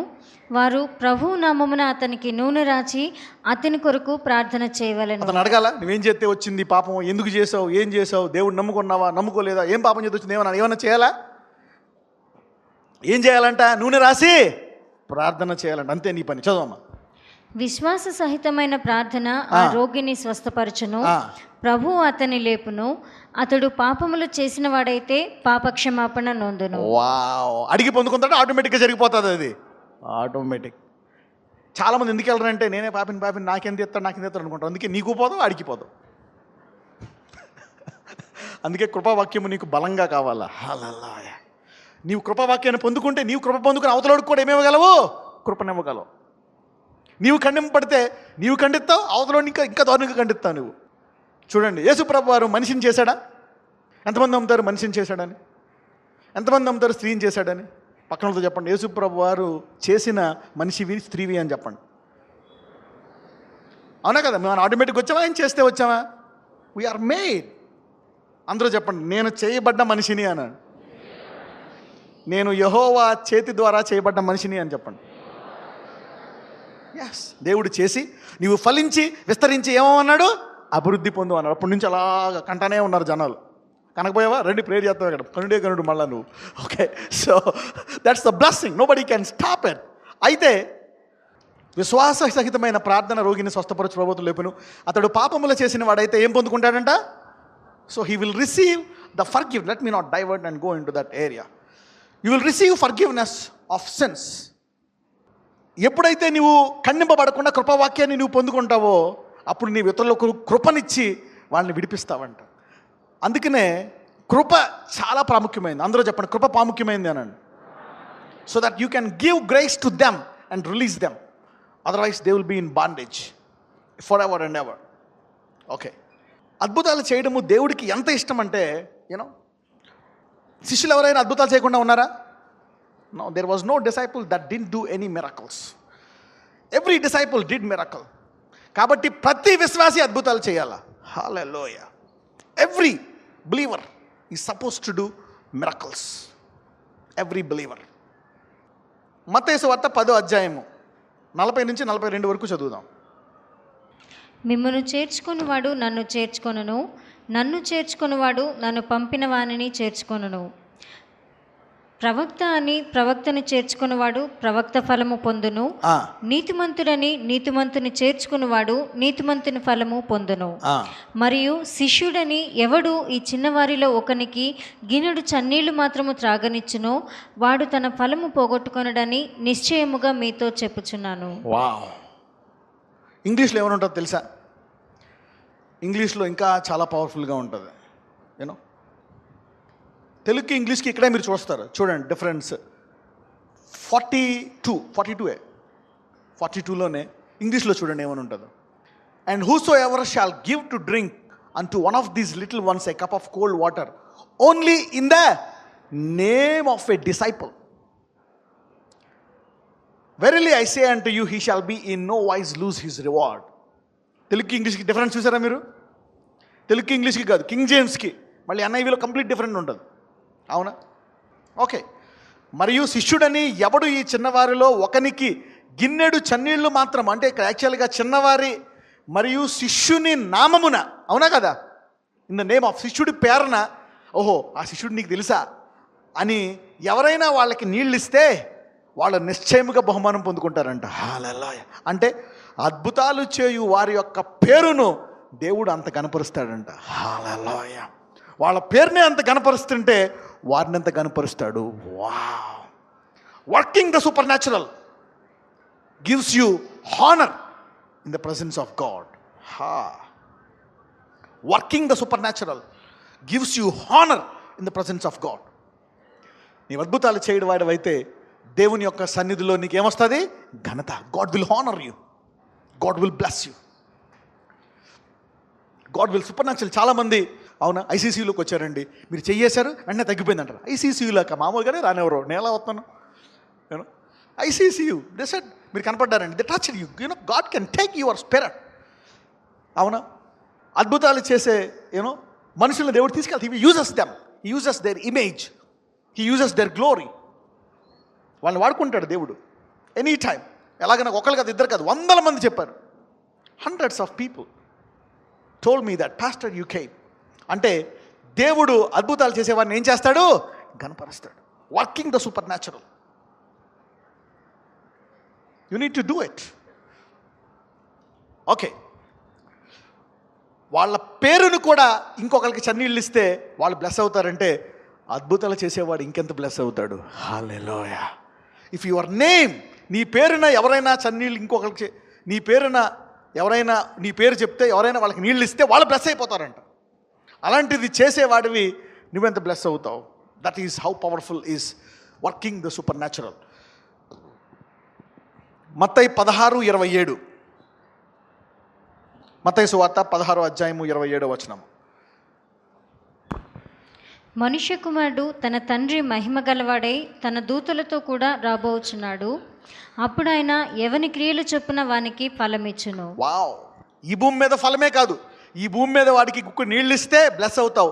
వారు ప్రభువు నామమున అతనికి నూనె రాచి అతని కొరకు ప్రార్థన చేయవలెను. అతను అడగాల, నువ్వేం చేస్తే వచ్చింది పాపం, ఎందుకు చేసావు, ఏం చేసావు, దేవుడు నమ్ముకున్నావా, నమ్ముకోలేదా, ఏం పాపం చేస్తే వచ్చింది, ఏమన్నా చేయాలా? ఏం చేయాలంట? నూనె రాసి ప్రార్థన చేయాలంట. అంతే నీ పని. చదవమ్మా. విశ్వాస సహితమైన ప్రార్థన ఆ రోగిని స్వస్థపరచును, ప్రభువు అతని లేపును. అతడు పాపములు చేసిన వాడైతే పాపక్షమాపణ నొందును. వావ్! అడిగి పొందుకుంటాడు, ఆటోమేటిక్గా జరిగిపోతుంది అది. ఆటోమేటిక్. చాలామంది ఎందుకు వెళ్ళరంటే, నేనే పాపిని నాకేం తెస్తాడు అనుకుంటాను. అందుకే నీకు పోదావు, అడిగి పోదావు. అందుకే కృపావాక్యము నీకు బలంగా కావాలా. హల్లెలూయా. నీవు కృపావాక్యాన్ని పొందుకుంటే, నీవు కృప పొందుకుని అవతలోడికి కూడా ఏమేమగలవు? కృపనివ్వగలవు. నీవు ఖండింపడితే నీవు ఖండిస్తావు, అవతలోని ఇంకా దారుణంగా ఖండిస్తావు నువ్వు. చూడండి, యేసుప్రభు వారు మనిషిని చేశాడా? ఎంతమంది నమ్ముతారు మనిషిని చేశాడని? ఎంతమంది నమ్ముతారు స్త్రీని చేశాడని? పక్కనతో చెప్పండి, యేసుప్రభు వారు చేసిన మనిషివి, స్త్రీవి అని చెప్పండి. అవునా కదా? మేము ఆటోమేటిక్ వచ్చామా? ఆయన చేస్తే వచ్చామా? We are made. అందరూ చెప్పండి, నేను చేయబడ్డ మనిషిని అన్నాడు. నేను యెహోవా చేతి ద్వారా చేయబడ్డ మనిషిని అని చెప్పండి. ఎస్, దేవుడు చేసి నీవు ఫలించి విస్తరించి ఏమన్నాడు? అభివృద్ధి పొందు అన్నాడు. అప్పటి నుంచి అలాగా కంటానే ఉన్నారు జనాలు. కనకపోయావా? రండి ప్రేయర్ చేస్తావు ఇక్కడ. కనుడు మళ్ళా నువ్వు. Okay, so that's the blessing, nobody can stop it. అయితే విశ్వాస సహితమైన ప్రార్థన రోగిని స్వస్థపరచు ప్రభుత్వం లేపును. అతడు పాపములు చేసిన వాడైతే ఏం పొందుకుంటాడంట? So he will receive the forgive. Let me not divert and go into that area. You will receive forgiveness of sins. ఎప్పుడైతే నువ్వు ఖండింపబడకుండా కృపావాక్యాన్ని నువ్వు పొందుకుంటావో అప్పుడు నీ ఇతరులకు కృపనిచ్చి వాళ్ళని విడిపిస్తావంట. అందుకనే కృప చాలా ప్రాముఖ్యమైంది. అందరూ చెప్పండి, కృప ప్రాముఖ్యమైంది అనండి. So that you can give grace to them and release them. Otherwise they will be in bondage for ever and ever. Okay, అద్భుతాలు చేయడము దేవుడికి ఎంత ఇష్టం అంటే, యూనో, శిష్యులు ఎవరైనా అద్భుతాలు చేయకుండా ఉన్నారా? No, there was no disciple that didn't do any miracles. Every disciple did miracle. కాబట్టి ప్రతి విశ్వాసి అద్భుతాలు చేయాలా. హల్లెలూయా. Every believer is supposed to do miracles. Every believer. మత్తయి సువార్త 10వ అధ్యాయము 40 నుంచి 42 వరకు చదువుదాం. మిమ్మును చేర్చుకొనివాడు నన్ను చేర్చుకొనును, నన్ను చేర్చుకొనివాడు నన్ను పంపిన వానిని చేర్చుకొనును. ప్రవక్త అని ప్రవక్తను చేర్చుకున్నవాడు ప్రవక్త ఫలము పొందును, నీతిమంతుడని నీతిమంతుని చేర్చుకున్నవాడు నీతిమంతుని ఫలము పొందును. మరియు శిష్యుడని ఎవడు ఈ చిన్నవారిలో ఒకనికి గిన్నెడు చన్నీళ్లు మాత్రము త్రాగనిచ్చునో వాడు తన ఫలము పోగొట్టుకొనడని నిశ్చయముగా మీతో చెప్పుచున్నాను. వావ్. ఇంగ్లీష్లో ఏమనుంటుందో తెలుసా? ఇంగ్లీష్లో ఇంకా చాలా పవర్ఫుల్గా ఉంటుంది. యూనో, తెలుగుకి ఇంగ్లీష్కి ఇక్కడే మీరు చూస్తారు. చూడండి డిఫరెన్స్. 42లోనే ఇంగ్లీష్లో చూడండి ఏమని ఉంటుందో. And whosoever shall give to drink unto one of these little ones a cup of cold water only in the name of a disciple, verily I say unto you he shall be in no wise lose his reward. తెలుగుకి ఇంగ్లీష్కి difference చూసారా మీరు? తెలుగుకి ఇంగ్లీష్కి కాదు, king జేమ్స్కి మళ్ళీ ఎన్ఐవిలో complete different ఉంటుంది. అవునా? Okay. మరియు శిష్యుడని ఎవడు ఈ చిన్నవారిలో ఒకనికి గిన్నెడు చన్నీళ్ళు మాత్రం, అంటే ఇక్కడ యాక్చువల్గా చిన్నవారి మరియు శిష్యుని నామమున, అవునా కదా, ఇన్ ద నేమ్ ఆఫ్, శిష్యుడి పేరున, ఓహో ఆ శిష్యుడు నీకు తెలుసా అని ఎవరైనా వాళ్ళకి నీళ్ళు ఇస్తే వాళ్ళు నిశ్చయముగా బహుమానం పొందుకుంటారంట. హల్లెలూయా. అంటే అద్భుతాలు చేయు వారి యొక్క పేరును దేవుడు అంత కనపరుస్తాడంట. హల్లెలూయా. వాళ్ళ పేరునే అంత కనపరుస్తుంటే వారిని ఎంత కనపరుస్తాడు. Wow. Working the supernatural gives you honour in the presence of God. Working the supernatural gives you honour in the presence of God. నీవు అద్భుతాలు చేయడం వాడివైతే దేవుని యొక్క సన్నిధిలో నీకేమొస్తుంది? ఘనత. God will honour you, God will bless you, God will supernatural. చాలామంది అవునా ఐసీసీయూలోకి వచ్చారండి, మీరు చెయ్యేశారు వెంటనే తగ్గిపోయిందంటారు. ఐసీసీయూలోక మామూలుగానే రానివ్వరు, నేను ఎలా వస్తాను? యూనో, ఐసీసీయూ దే సెడ్ మీరు కనపడ్డారండి, they touch you, you know, God can take your spirit. అవునా? అద్భుతాలు చేసే యూనో మనుషులను దేవుడు తీసుకెళ్తే he uses them, he uses their image, he uses their glory. వాళ్ళని వాడుకుంటాడు దేవుడు ఎనీ టైం. ఎలాగైనా ఒకరు కాదు, ఇద్దరు కాదు, 100 మంది చెప్పారు. Hundreds of people told me that pastor you came. అంటే దేవుడు అద్భుతాలు చేసేవాడిని ఏం చేస్తాడు? గణపరుస్తాడు. Working the supernatural. You need to do it. Okay. వాళ్ళ పేరును కూడా ఇంకొకరికి చన్నీళ్ళు ఇస్తే వాళ్ళు బ్లెస్ అవుతారంటే అద్భుతాలు చేసేవాడు ఇంకెంత బ్లెస్ అవుతాడు. హల్లెలూయా. ఇఫ్ యువర్ నేమ్, నీ పేరున ఎవరైనా చన్నీళ్ళు ఇంకొకరికి, నీ పేరున ఎవరైనా నీ పేరు చెప్తే ఎవరైనా వాళ్ళకి నీళ్ళు ఇస్తే వాళ్ళు బ్లెస్ అయిపోతారంట. అలాంటిది చేసేవాడివి నువ్వెంత బ్లెస్ అవుతావు. That is how powerful is working the super natural. మత్తయి 16:27, మత్తయి సువార్త 16వ అధ్యాయము 27వ వచనం. మనుష్య కుమారుడు తన తండ్రి మహిమ గలవాడై తన దూతలతో కూడా రాబోచున్నాడు. అప్పుడు ఆయన ఎవని క్రియలు చొప్పున వానికి ఫలమిచ్చును. వావ్. ఈ భూమి మీద ఫలమే కాదు, ఈ భూమి మీద వాడికి కుక్కు నీళ్ళు ఇస్తే బ్లెస్ అవుతావు.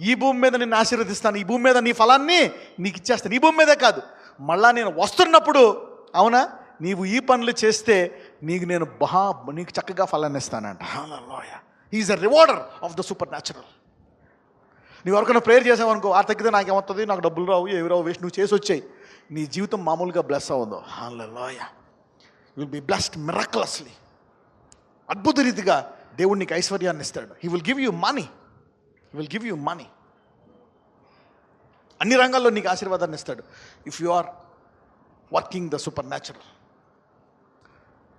ఈ భూమి మీద నిన్ను ఆశీర్వదిస్తాను, ఈ భూమి మీద నీ ఫలాన్ని నీకు ఇచ్చేస్తాను. ఈ భూమి మీదే కాదు, మళ్ళా నేను వస్తున్నప్పుడు, అవునా, నీవు ఈ పనులు చేస్తే నేను నీకు చక్కగా ఫలాన్ని ఇస్తానంట. Hallelujah. He is a rewarder of the supernatural. నువ్వు ఎవరికైనా ప్రేయర్ చేసావనుకో, ఆ తగ్గితే నాకేమవుతుంది, నాకు డబ్బులు రావు, ఏవి రావు, వేస్ట్, నువ్వు చేసి వచ్చాయి, నీ జీవితం మామూలుగా బ్లెస్ అవ్వదు. Hallelujah. You will be blessed miraculously. అద్భుత రీతిగా దేవుడు నీకు ఐశ్వర్యాన్ని ఇస్తాడు. He will give you money, he will give you money. అన్ని రంగాల్లో నీకు ఆశీర్వాదాన్ని ఇస్తాడు if you are working the supernatural.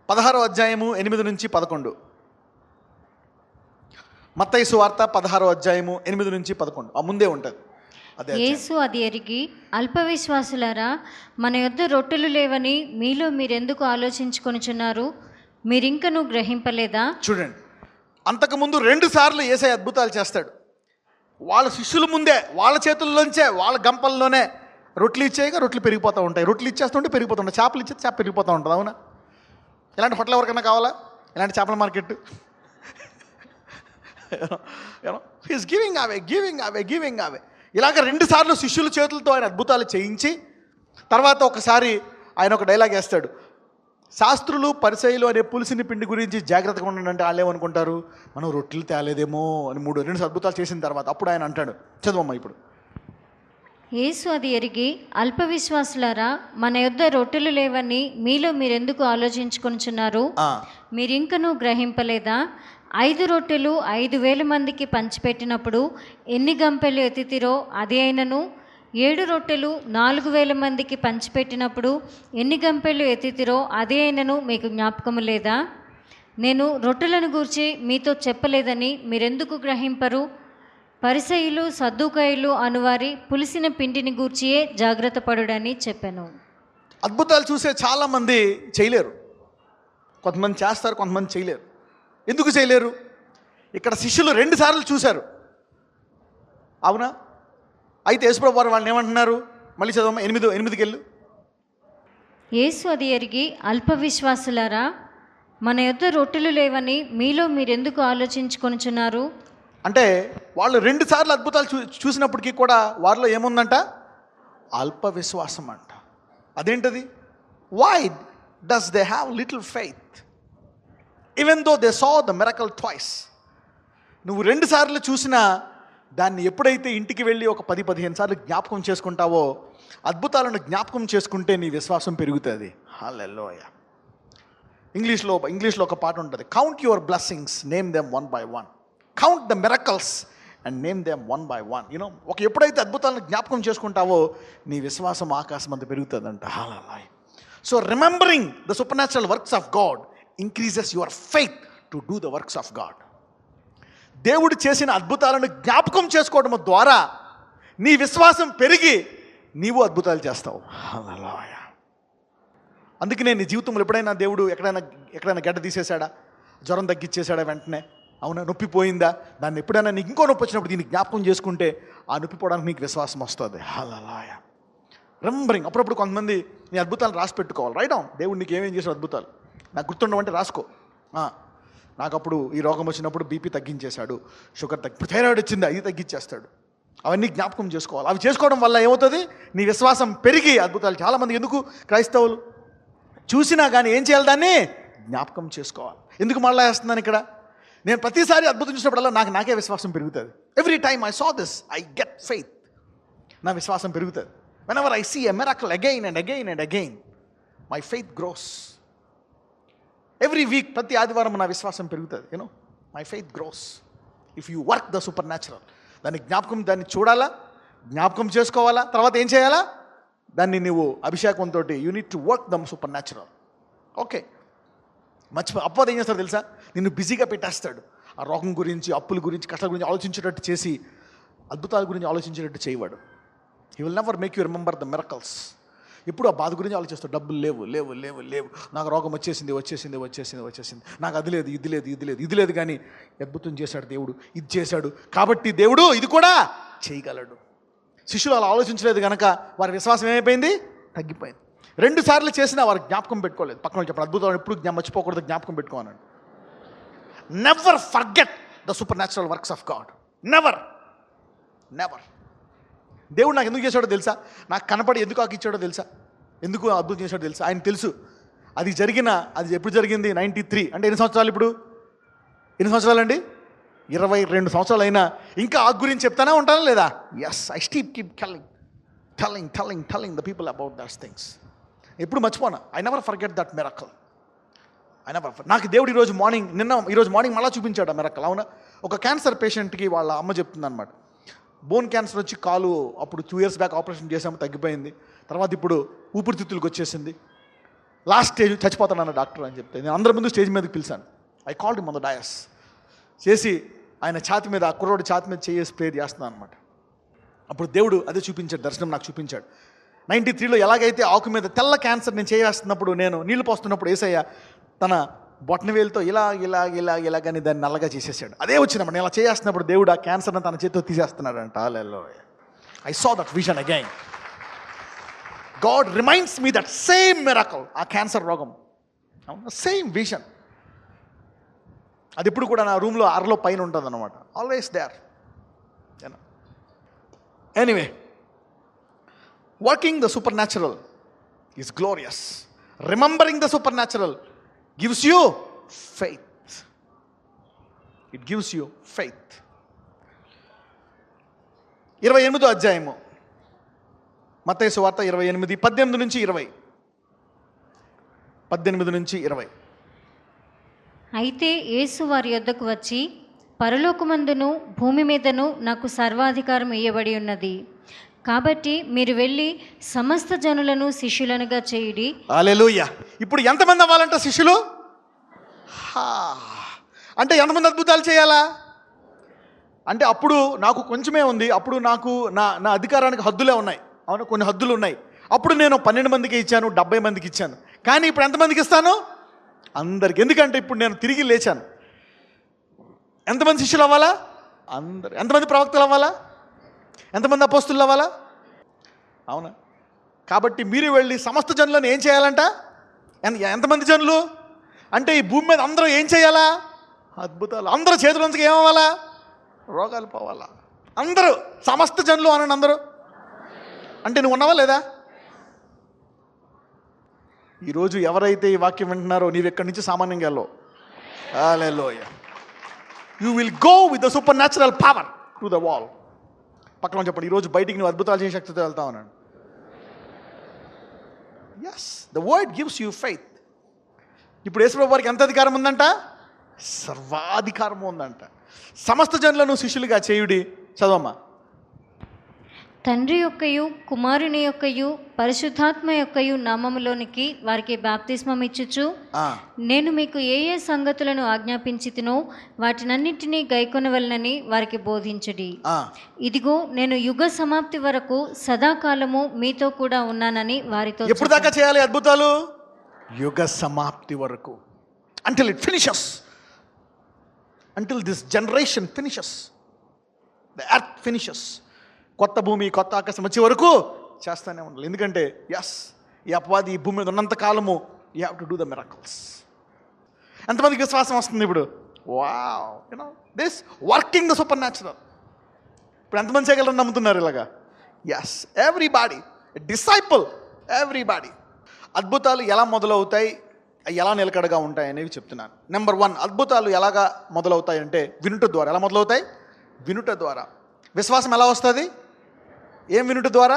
16వ అధ్యాయము 8 నుంచి 11. మత్తయి సువార్త 16వ అధ్యాయము 8 నుంచి 11. ఆ ముందే ఉంటుంది అదే. యేసు అది ఎరిగి, అల్ప విశ్వాసులారా, మన యొద్ద రొట్టెలు లేవని మీలో మీరెందుకు ఆలోచించుకొనుచున్నారు? మీరింకను గ్రహింపలేదా? చూడండి, అంతకుముందు 2 సార్లు యేసయ్య అద్భుతాలు చేస్తాడు. వాళ్ళ శిష్యుల ముందే, వాళ్ళ చేతుల్లోంచే, వాళ్ళ గంపల్లోనే రొట్టెలు ఇచ్చేయగా రొట్టెలు పెరిగిపోతూ ఉంటాయి, రొట్టెలు ఇచ్చేస్తుంటే పెరిగిపోతూ ఉంటాయి, చేపలు ఇచ్చేది చేప పెరిగిపోతూ ఉంటుంది. అవునా? ఇలాంటి హోటల్ ఎవరికైనా కావాలా? ఇలాంటి చేపల మార్కెట్ ఈస్ గివింగ్ అవే. ఇలాగ 2 సార్లు శిష్యుల చేతులతో ఆయన అద్భుతాలు చేయించి తర్వాత ఒకసారి ఆయన ఒక డైలాగ్ వేస్తాడు, శాస్త్రులు పరిసయ్యులు అనే పులిసిన పిండి గురించి జాగ్రత్తగా ఉండండి అంటే వాళ్ళు ఏమనుకుంటారు, మనం రొట్టెలు తేలేదేమో అని 2 అద్భుతాలు చేసిన తర్వాత అప్పుడు ఆయన అంటాడు, చదవమ్మా ఇప్పుడు. యేసు అది ఎరిగి, అల్ప విశ్వాసులారా, మన యొద్ద రొట్టెలు లేవని మీలో మీరెందుకు ఆలోచించుకొనుచున్నారు? మీరింకనూ గ్రహింపలేదా? 5 రొట్టెలు 5,000 మందికి పంచిపెట్టినప్పుడు ఎన్ని గంపెలు ఎత్తితిరో అది అయినను, 7 రొట్టెలు 4,000 మందికి పంచిపెట్టినప్పుడు ఎన్ని గంపెలు ఎత్తితిరో అదే అయినను మీకు జ్ఞాపకము లేదా? నేను రొట్టెలను గూర్చి మీతో చెప్పలేదని మీరెందుకు గ్రహింపరు? పరిసయ్యులు సద్దూకయ్యులు అనువారి పులిసిన పిండిని గూర్చియే జాగ్రత్త పడుడని చెప్పాను. అద్భుతాలు చూసే చాలామంది చేయలేరు. కొంతమంది చేస్తారు, కొంతమంది చేయలేరు. ఎందుకు చేయలేరు? ఇక్కడ శిష్యులు 2 సార్లు చూశారు, అవునా? అయితే యేసుప్రభు వారు వాళ్ళని ఏమంటున్నారు? మళ్ళీ చదవమ్మా, 8కి వెళ్ళు. యేసు అది ఎరిగి, అల్ప విశ్వాసులారా, మన యొద్ద రొట్టెలు లేవని మీలో మీరెందుకు ఆలోచించుకొనుచున్నారు? అంటే వాళ్ళు 2 సార్లు అద్భుతాలు చూసినప్పటికీ కూడా వారిలో ఏముందంట? అల్ప విశ్వాసం అంట. అదేంటది? Why does they have little faith even though they saw the miracle twice. నువ్వు 2 సార్లు చూసినా దాన్ని ఎప్పుడైతే ఇంటికి వెళ్ళి ఒక 10-15 సార్లు జ్ఞాపకం చేసుకుంటావో, అద్భుతాలను జ్ఞాపకం చేసుకుంటే నీ విశ్వాసం పెరుగుతుంది. హల్లెలూయా. ఇంగ్లీష్లో ఒక పాట ఉంటుంది, count your blessings, name them one by one. Count the miracles and name them one by one. ఎప్పుడైతే అద్భుతాలను జ్ఞాపకం చేసుకుంటావో నీ విశ్వాసం ఆకాశం అంత పెరుగుతుందంట. Hallelujah. So remembering the supernatural works of God increases your faith to do the works of God. దేవుడు చేసిన అద్భుతాలను జ్ఞాపకం చేసుకోవడం ద్వారా నీ విశ్వాసం పెరిగి నీవు అద్భుతాలు చేస్తావు. హల్లెలూయా. అందుకనే నీ జీవితంలో ఎప్పుడైనా దేవుడు ఎక్కడైనా గడ్డ తీసేశాడా, జ్వరం తగ్గించేశాడా వెంటనే? అవునా? నొప్పి పోయిందా? దాన్ని ఎప్పుడైనా నీకు ఇంకో నొప్పి వచ్చినప్పుడు దీన్ని జ్ఞాపకం చేసుకుంటే ఆ నొప్పి పోవడానికి నీకు విశ్వాసం వస్తుంది. హల్లెలూయా. రిమెంబరింగ్. అప్పుడప్పుడు కొంతమంది నీ అద్భుతాలు రాసి పెట్టుకోవాలి. Right down. దేవుడు నీకు ఏమేం చేసిన అద్భుతాలు నాకు గుర్తుండవంటే రాసుకో. నాకు అప్పుడు ఈ రోగం వచ్చినప్పుడు బీపీ తగ్గించేశాడు, షుగర్ థైరాయిడ్ వచ్చింది, అది తగ్గించేస్తాడు. అవన్నీ జ్ఞాపకం చేసుకోవాలి. అవి చేసుకోవడం వల్ల ఏమవుతుంది? నీ విశ్వాసం పెరిగి అద్భుతాలు. చాలామంది ఎందుకు క్రైస్తవులు చూసినా కానీ ఏం చేయాలి? దాన్ని జ్ఞాపకం చేసుకోవాలి. ఎందుకు మళ్ళా వేస్తున్నాను ఇక్కడ? నేను ప్రతిసారి అద్భుతం చూసినప్పుడల్లా నాకే విశ్వాసం పెరుగుతుంది. Every time I saw this I get faith. నా విశ్వాసం పెరుగుతుంది. Whenever I see a miracle again and again and again my faith grows. Every week, ప్రతి ఆదివారం నా విశ్వాసం పెరుగుతుంది. My faith grows if you work the supernatural. దాన్ని చూడాలా, జ్ఞాపకం చేసుకోవాలా, తర్వాత ఏం చేయాలా? దాన్ని నువ్వు అభిషేకంతో you need to work the supernatural. Okay, అప్పది ఏం చేస్తాడు తెలుసా? నిన్ను బిజీగా పెట్టేస్తాడు. ఆ రోగం గురించి, అప్పుల గురించి, కష్టాల గురించి ఆలోచించేటట్టు చేసి అద్భుతాల గురించి ఆలోచించేటట్టు చేయవాడు. He will never make you remember the miracles. ఎప్పుడు ఆ బాధ గురించి ఆలోచిస్తాడు. డబ్బులు లేవు, నాకు రోగం వచ్చేసింది, నాకు అది లేదు, ఇది లేదు. కానీ అద్భుతం చేశాడు దేవుడు, ఇది చేశాడు కాబట్టి దేవుడు ఇది కూడా చేయగలడు. శిష్యులు అలా ఆలోచించలేదు కనుక వారి విశ్వాసం ఏమైపోయింది? తగ్గిపోయింది. 2 సార్లు చేసినా వారు జ్ఞాపకం పెట్టుకోలేదు. పక్కన చెప్పండి, అద్భుతం ఎప్పుడు మర్చిపోకూడదు, జ్ఞాపకం పెట్టుకోవాలండి. Never forget the supernatural works of God. Never. దేవుడు నాకు ఎందుకు చేశాడో తెలుసా? నాకు కనపడి ఎందుకు ఇచ్చాడో తెలుసా? ఎందుకు అద్భుతం చేశాడో తెలుసా? ఆయన తెలుసు. అది ఎప్పుడు జరిగింది? 93 అంటే ఎన్ని సంవత్సరాలు? ఇప్పుడు ఎన్ని సంవత్సరాలు అండి? 22 సంవత్సరాలు అయినా ఇంకా ఆ గురించి చెప్తానే ఉంటానా లేదా? Yes, I keep telling the people about that things. ఎప్పుడు మర్చిపోనా. I never forget that miracle. నాకు దేవుడు ఈరోజు మార్నింగ్ మళ్ళీ చూపించాడు ఆ మిరకల్. అవునా? ఒక క్యాన్సర్ పేషెంట్కి వాళ్ళ అమ్మ చెప్తుంది అనమాట, బోన్ క్యాన్సర్ వచ్చి కాలు అప్పుడు 2 years బ్యాక్ ఆపరేషన్ చేసాము, తగ్గిపోయింది. తర్వాత ఇప్పుడు ఊపిరితిత్తులకు వచ్చేసింది. లాస్ట్ స్టేజ్, చచ్చిపోతానన్న డాక్టర్ అని చెప్తే నేను అందరి ముందు స్టేజ్ మీదకి పిలిచాను. I called him on the dais. చేసి ఆయన ఛాతి మీద, ఆ కుర్రోడి ఛాతి మీద చేసి ప్రేర్ చేస్తున్నాను అనమాట. అప్పుడు దేవుడు అదే చూపించాడు, దర్శనం నాకు చూపించాడు. 93లో ఎలాగైతే ఆకు మీద తెల్ల క్యాన్సర్ నేను చేస్తున్నప్పుడు, నేను నీళ్లు పోస్తున్నప్పుడు యేసయ్య తన బొట్టనవేలుతో ఇలాగని దాన్ని నల్లగా చేసేసాడు. అదే వచ్చినప్పుడు నేను ఇలా చేస్తున్నప్పుడు దేవుడు ఆ క్యాన్సర్ని తన చేతితో తీసేస్తున్నాడంట. Hallelujah. I saw that vision again. God reminds me that same miracle. ఆ క్యాన్సర్ రోగం, సేమ్ విజన్, అది ఇప్పుడు కూడా నా రూమ్లో అరలో పైన ఉంటుంది అనమాట. Always there. Anyway, working the supernatural is glorious. Remembering the supernatural gives you faith. It gives you faith. 28వ అధ్యాయము మత్తయి సువార్త 28, 18 నుంచి 20. 18 నుంచి 20. అయితే యేసు వారి యొద్దకు వచ్చి, పరలోకమందును భూమి మీదను నాకు సర్వాధికారం ఇయ్యబడి ఉన్నది, కాబట్టి మీరు వెళ్ళి సమస్త జనులను శిష్యులనుగా చేయుడి. హల్లెలూయా. ఇప్పుడు ఎంతమంది అవ్వాలంట శిష్యులు? అంటే ఎంతమంది అద్భుతాలు చేయాలా అంటే, అప్పుడు నాకు కొంచెమే ఉంది, అప్పుడు నాకు నా అధికారానికి హద్దులే ఉన్నాయి. అవును, కొన్ని హద్దులు ఉన్నాయి. అప్పుడు నేను 12 మందికి ఇచ్చాను, 70 మందికి ఇచ్చాను. కానీ ఇప్పుడు ఎంతమందికి ఇస్తాను? అందరికి. ఎందుకంటే ఇప్పుడు నేను తిరిగి లేచాను. ఎంతమంది శిష్యులు అవ్వాలా? అందరు. ఎంతమంది ప్రవక్తలు అవ్వాలా? ఎంతమంది అపోస్తులు అవ్వాలా? అవునా? కాబట్టి మీరు వెళ్ళి సమస్త జనులను ఏం చేయాలంట? ఎంతమంది జనులు అంటే ఈ భూమి మీద అందరూ ఏం చేయాలా? అద్భుతాలు. అందరూ చేతులంతకి ఏమవ్వాలా? రోగాలు పోవాలా. అందరూ సమస్త జనులు అనండి. అందరూ అంటే నువ్వు ఉన్నావా లేదా? ఈరోజు ఎవరైతే ఈ వాక్యం వింటున్నారో నీవు ఎక్కడి నుంచి సామాన్యంగా వెళ్ళవు. Hallelujah. You will go with the supernatural power to the wall. పక్కన చెప్పండి, ఈరోజు బయటికి నువ్వు అద్భుతాలు చేసే శక్తితో వెళ్తా ఉన్నాను. Yes, the word gives you faith. ఇప్పుడు యేసుప్రభు వారికి ఎంత అధికారం ఉందంట? సర్వాధికారం ఉందంట. సమస్త జనులను శిష్యులుగా చేయుడి. చదవమ్మా. తండ్రి యొక్కయు కుమారుని యొక్కయు పరిశుద్ధాత్మ యొక్కయు నామములోనికి వారికి బాప్తిస్మం ఇచ్చుచు, నేను మీకు ఏ ఏ సంగతులను ఆజ్ఞాపించితినో వాటినన్నిటినీ గైకొనవలనని వారికి బోధించుడి. ఇదిగో నేను యుగ సమాప్తి వరకు సదాకాలము మీతో కూడా ఉన్నానని వారితో. ఎప్పుడు దాకా చేయాలి అద్భుతాలు? యుగ సమాప్తి వరకు. Until it finishes. Until this generation finishes. The earth finishes. కొత్త భూమి, కొత్త ఆకాశం వచ్చే వరకు చేస్తూనే ఉండాలి. ఎందుకంటే ఎస్, ఈ అపవాది ఈ భూమి మీద ఉన్నంత కాలము you have to do the miracles. ఎంతమందికి విశ్వాసం వస్తుంది ఇప్పుడు? Wow, you know this working the supernatural. ఇప్పుడు ఎంతమంది చేయగలరని నమ్ముతున్నారు ఇలాగా? Yes, everybody disciple, everybody. అద్భుతాలు ఎలా మొదలవుతాయి, ఎలా నిలకడగా ఉంటాయి అనేవి చెప్తున్నాను. నెంబర్ 1, అద్భుతాలు ఎలాగా మొదలవుతాయి అంటే వినుట ద్వారా. ఎలా మొదలవుతాయి? వినుట ద్వారా. విశ్వాసం ఎలా వస్తుంది? ఏం వినుట ద్వారా?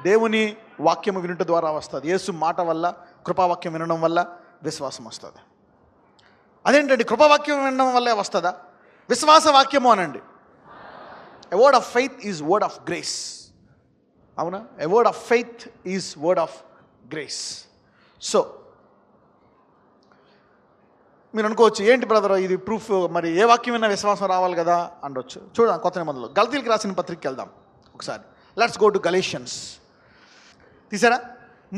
దేవుని వాక్యము వినుట ద్వారా వస్తుంది. యేసు మాట వల్ల, కృపావాక్యం వినడం వల్ల విశ్వాసం వస్తుంది. అదేంటండి, కృపావాక్యం వినడం వల్లే వస్తుందా? విశ్వాస వాక్యము అనండి. A word of faith is word of grace. అవునా? A word of faith is word of grace. So మీరు అనుకోవచ్చు, ఏంటి బ్రదర్ ఇది ప్రూఫ్, మరి ఏ వాక్యం విన్నా విశ్వాసం రావాలి కదా అనొచ్చు. చూడండి, కొత్త నిబంధనలో గలతీయులకు రాసిన పత్రికకి వెళ్దాం ఒకసారి. Let's go to Galatians. తీసారా?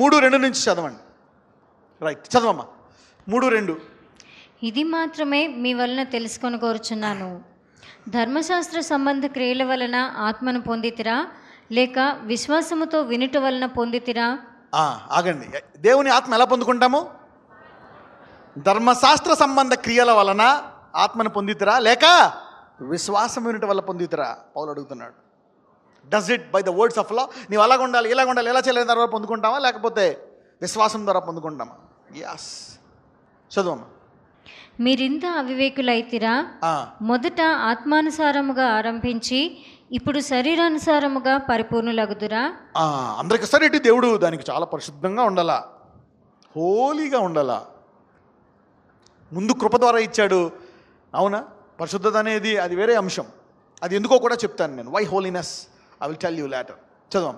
3:2 నుంచి చదవండి. రైట్, చదవమ్మా. 3:2. ఇది మాత్రమే మీ వలన తెలుసుకొని కోరుచున్నాను, ధర్మశాస్త్ర సంబంధ క్రియల వలన ఆత్మను పొందితిరా, లేక విశ్వాసముతో వినుట వలన పొందితిరా? ఆగండి. దేవుని ఆత్మ ఎలా పొందుకుంటాము? ధర్మశాస్త్ర సంబంధ క్రియల వలన ఆత్మను పొందితిరా, లేక విశ్వాసం వినుట వల్ల పొందితిరా? పౌలు అడుగుతున్నాడు. Does it by the words of law? నీవు అలాగ ఉండాలి, ఇలాగ ఉండాలి, ఎలా చేయలేదు ద్వారా పొందుకుంటామా, లేకపోతే విశ్వాసం ద్వారా పొందుకుంటామా? యాస్, చదువమ్మా. మీరింత అవివేకులైతిరా, మొదట ఆత్మానుసారముగా ఆరంభించి ఇప్పుడు శరీరానుసారముగా పరిపూర్ణులగుదురా? అందరికి సరేటి దేవుడు దానికి చాలా పరిశుద్ధంగా ఉండాలా, హోలీగా ఉండాలా. ముందు కృప ద్వారా ఇచ్చాడు. అవునా? పరిశుద్ధత అనేది అది వేరే అంశం. అది ఎందుకో కూడా చెప్తాను నేను. Why holiness I will tell you later. చదవం.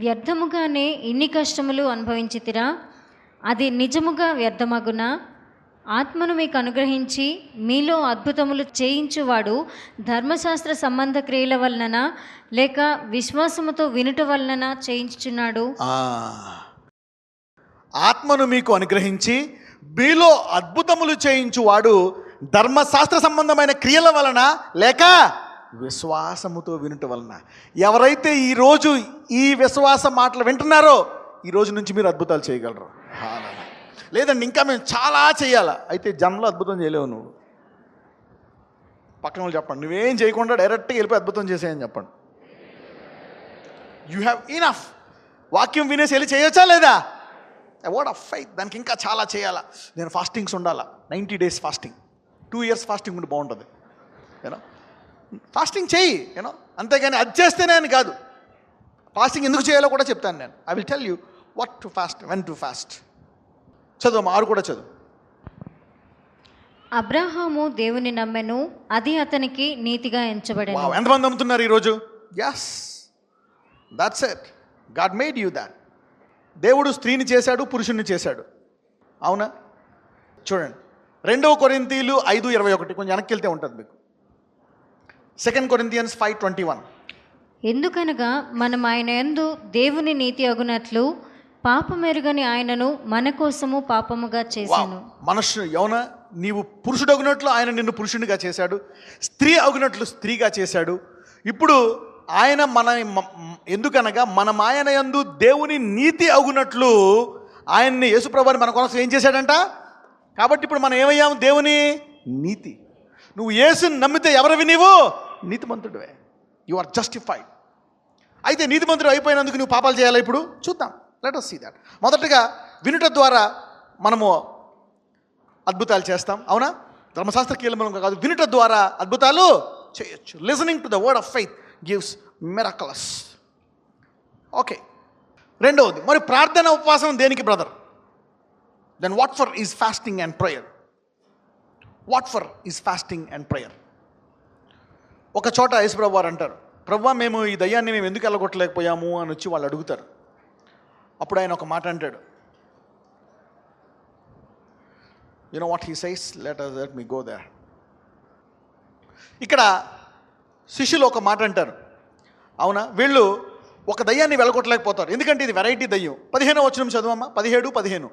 వ్యర్థముగానే ఇన్ని కష్టములు అనుభవించితిరా, అది నిజముగా వ్యర్థమగునా? ఆత్మను మీకు అనుగ్రహించి మీలో అద్భుతములు చేయించువాడు ధర్మశాస్త్ర సంబంధ క్రియల వలన లేక విశ్వాసముతో వినుట వలన చేయించుచున్నాడు? ఆత్మను మీకు అనుగ్రహించి మీలో అద్భుతములు చేయించువాడు ధర్మశాస్త్ర సంబంధమైన క్రియల వలన లేక విశ్వాసముతో వినుట వలన. ఎవరైతే ఈరోజు ఈ విశ్వాస మాటలు వింటున్నారో ఈ రోజు నుంచి మీరు అద్భుతాలు చేయగలరు. లేదండి ఇంకా మేము చాలా చేయాలా, అయితే జన్మలో అద్భుతం చేయలేవు. నువ్వు పక్కన వాళ్ళు చెప్పండి, నువ్వేం చేయకుండా డైరెక్ట్గా వెళ్ళిపోయి అద్భుతం చేసేయని చెప్పండి. You have enough. వాక్యం వినేసి వెళ్ళి చేయొచ్చా లేదా? Word of faith. దానికి ఇంకా చాలా చేయాలా. నేను ఫాస్టింగ్స్ ఉండాలా, 90 days ఫాస్టింగ్, 2 years ఫాస్టింగ్ ఉండి బాగుంటుంది. యూనో ఫాస్టింగ్ చేయి, యూనో, అంతేగాని అది చేస్తేనే అని కాదు. ఫాస్టింగ్ ఎందుకు చేయాలో కూడా చెప్తాను నేను. I will tell you what to fast, when to fast. చదువు 6 కూడా చదువు. అబ్రహాము దేవుని నమ్మెను, అది అతనికి నీతిగా ఎంచబడెను. ఎంతమంది నమ్ముతున్నారు ఈరోజు? Yes, that's it. God made you that. దేవుడు స్త్రీని చేశాడు, పురుషుణ్ణి చేశాడు. అవునా? చూడండి 2 కొరింథీయులు 5:21, కొంచెం వెనక్కి వెళ్తే ఉంటుంది మీకు. 2 Corinthians 5:21. ఎందుకనగా మనం ఆయన యందు దేవుని నీతి అగునట్లు పాపమెరుగని ఆయనను మన కోసము పాపముగా చేశాను. మనుషు యౌన, నీవు పురుషుడు అగునట్లు ఆయన నిన్ను పురుషునిగా చేశాడు, స్త్రీ అగునట్లు స్త్రీగా చేశాడు. ఇప్పుడు ఆయన ఎందుకనగా మనం ఆయన యందు దేవుని నీతి అగునట్లు ఆయన్ని, యేసుప్రభుని మన కోసం ఏం చేశాడంట. కాబట్టి ఇప్పుడు మనం ఏమయ్యాము? దేవుని నీతి. నువ్వు యేసుని నమ్మితే ఎవరివి? నీవు నీతిమంతుడివే. You are justified. అయితే నీతిమంతుడు అయిపోయినందుకు నువ్వు పాపాలు చేయాలా? ఇప్పుడు చూద్దాం. Let us see that. మొదటగా వినుట ద్వారా మనము అద్భుతాలు చేస్తాం. అవునా? ధర్మశాస్త్ర కీలకం కాదు, వినుట ద్వారా అద్భుతాలు చేయొచ్చు. Listening to the word of faith gives miracles. Okay. రెండవది, మరి ప్రార్థన ఉపవాసం దేనికి brother? Then what for is fasting and prayer? What for is fasting and prayer? ఒక చోట యేసుప్రభు వారు అంటారు, ప్రభువా మేము ఈ దయ్యాన్ని మేము ఎందుకు వెళ్ళగొట్టలేకపోయాము అని వచ్చి వాళ్ళు అడుగుతారు. అప్పుడు ఆయన ఒక మాట అంటాడు. You know what he says? Let me go there. ఇక్కడ శిష్యులు ఒక మాట అంటారు. అవునా? వీళ్ళు ఒక దయ్యాన్ని వెళ్ళగొట్టలేకపోతారు, ఎందుకంటే ఇది వెరైటీ దయ్యం. 15వ వచనం చదువమ్మా. 17-15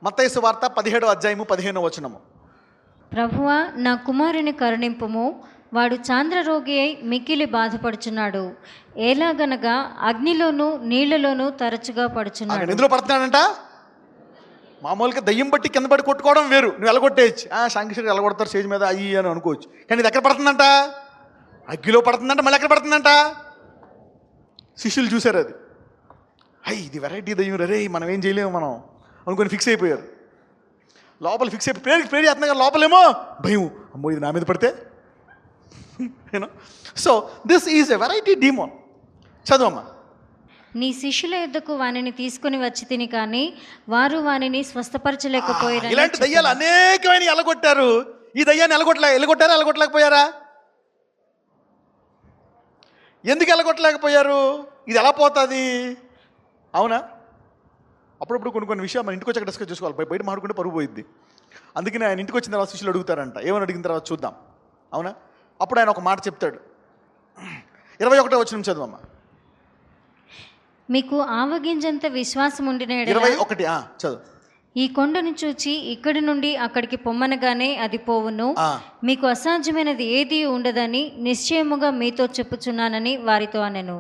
మత్తయి సువార్త 17:15. ప్రభువా, నా కుమారుని కరుణింపుము, వాడు చాంద్రరోగి అయి మిక్కిలి బాధపడుచున్నాడు. ఎలాగనగా అగ్నిలోను నీళ్లలోనూ తరచుగా పడుచున్నాడు. ఎందులో పడుతున్నాడంట? మామూలుగా దయ్యం బట్టి కింద పడి కొట్టుకోవడం వేరు, నువ్వు వెళ్ళగొట్టేయచ్చు. సాంకేతిక వెళ్ళగొడతారు స్టేజ్ మీద అయ్యి అని అనుకోవచ్చు. కానీ ఇది ఎక్కడ పడుతుందంట? అగ్గిలో పడుతుందంట. మళ్ళీ ఎక్కడ పడుతుందంట? శిష్యులు చూశారు అది. ఇది వెరైటీ దయ్యం రే, మనం ఏం చేయలేము మనం అనుకొని ఫిక్స్ అయిపోయారు. లోపల ఫిక్స్ అయిపోయి ప్రేర్ చేస్తున్నా కానీ లోపలేమో భయం, అమ్మో ఇది నా మీద పడితే. You know, so this is a variety demon. చదువమ్మా. నీ శిష్యుల యొద్దకు వానిని తీసుకుని వచ్చి తిని కానీ వారు వానిని స్వస్థపరచలేకపోయారు. ఇలాంటి దయ్యాలు అనేకమైన ఎలగొట్టారు. ఈ దయ్యాన్ని ఎలగొట్టారా? ఎలగొట్టలేకపోయారా? ఎందుకు ఎలగొట్టలేకపోయారు? ఇది ఎలా పోతుంది? అవునా? అప్పుడప్పుడు కొన్ని విషయాలు మన ఇంటికి వచ్చాక డిస్కస్ చేసుకోవాలి. బయట మాట్లాడుకుంటే పరుగు పోయిద్ది. అందుకని ఆయన ఇంటికి వచ్చిన తర్వాత శిష్యులు అడుగుతారంట. ఏమని అడిగిన తర్వాత చూద్దాం. అవునా? అప్పుడు ఆయన ఒక మాట చెప్తాడు. 21వ వచనం చదువమ్మా. మీకు ఆవగింజంత విశ్వాసం ఉండిన 21 చదువు. ఈ కొండను చూచి ఇక్కడి నుండి అక్కడికి పొమ్మనగానే అది పోవును, మీకు అసాధ్యమైనది ఏది ఉండదని నిశ్చయముగా మీతో చెప్పుచున్నానని వారితో అనెను.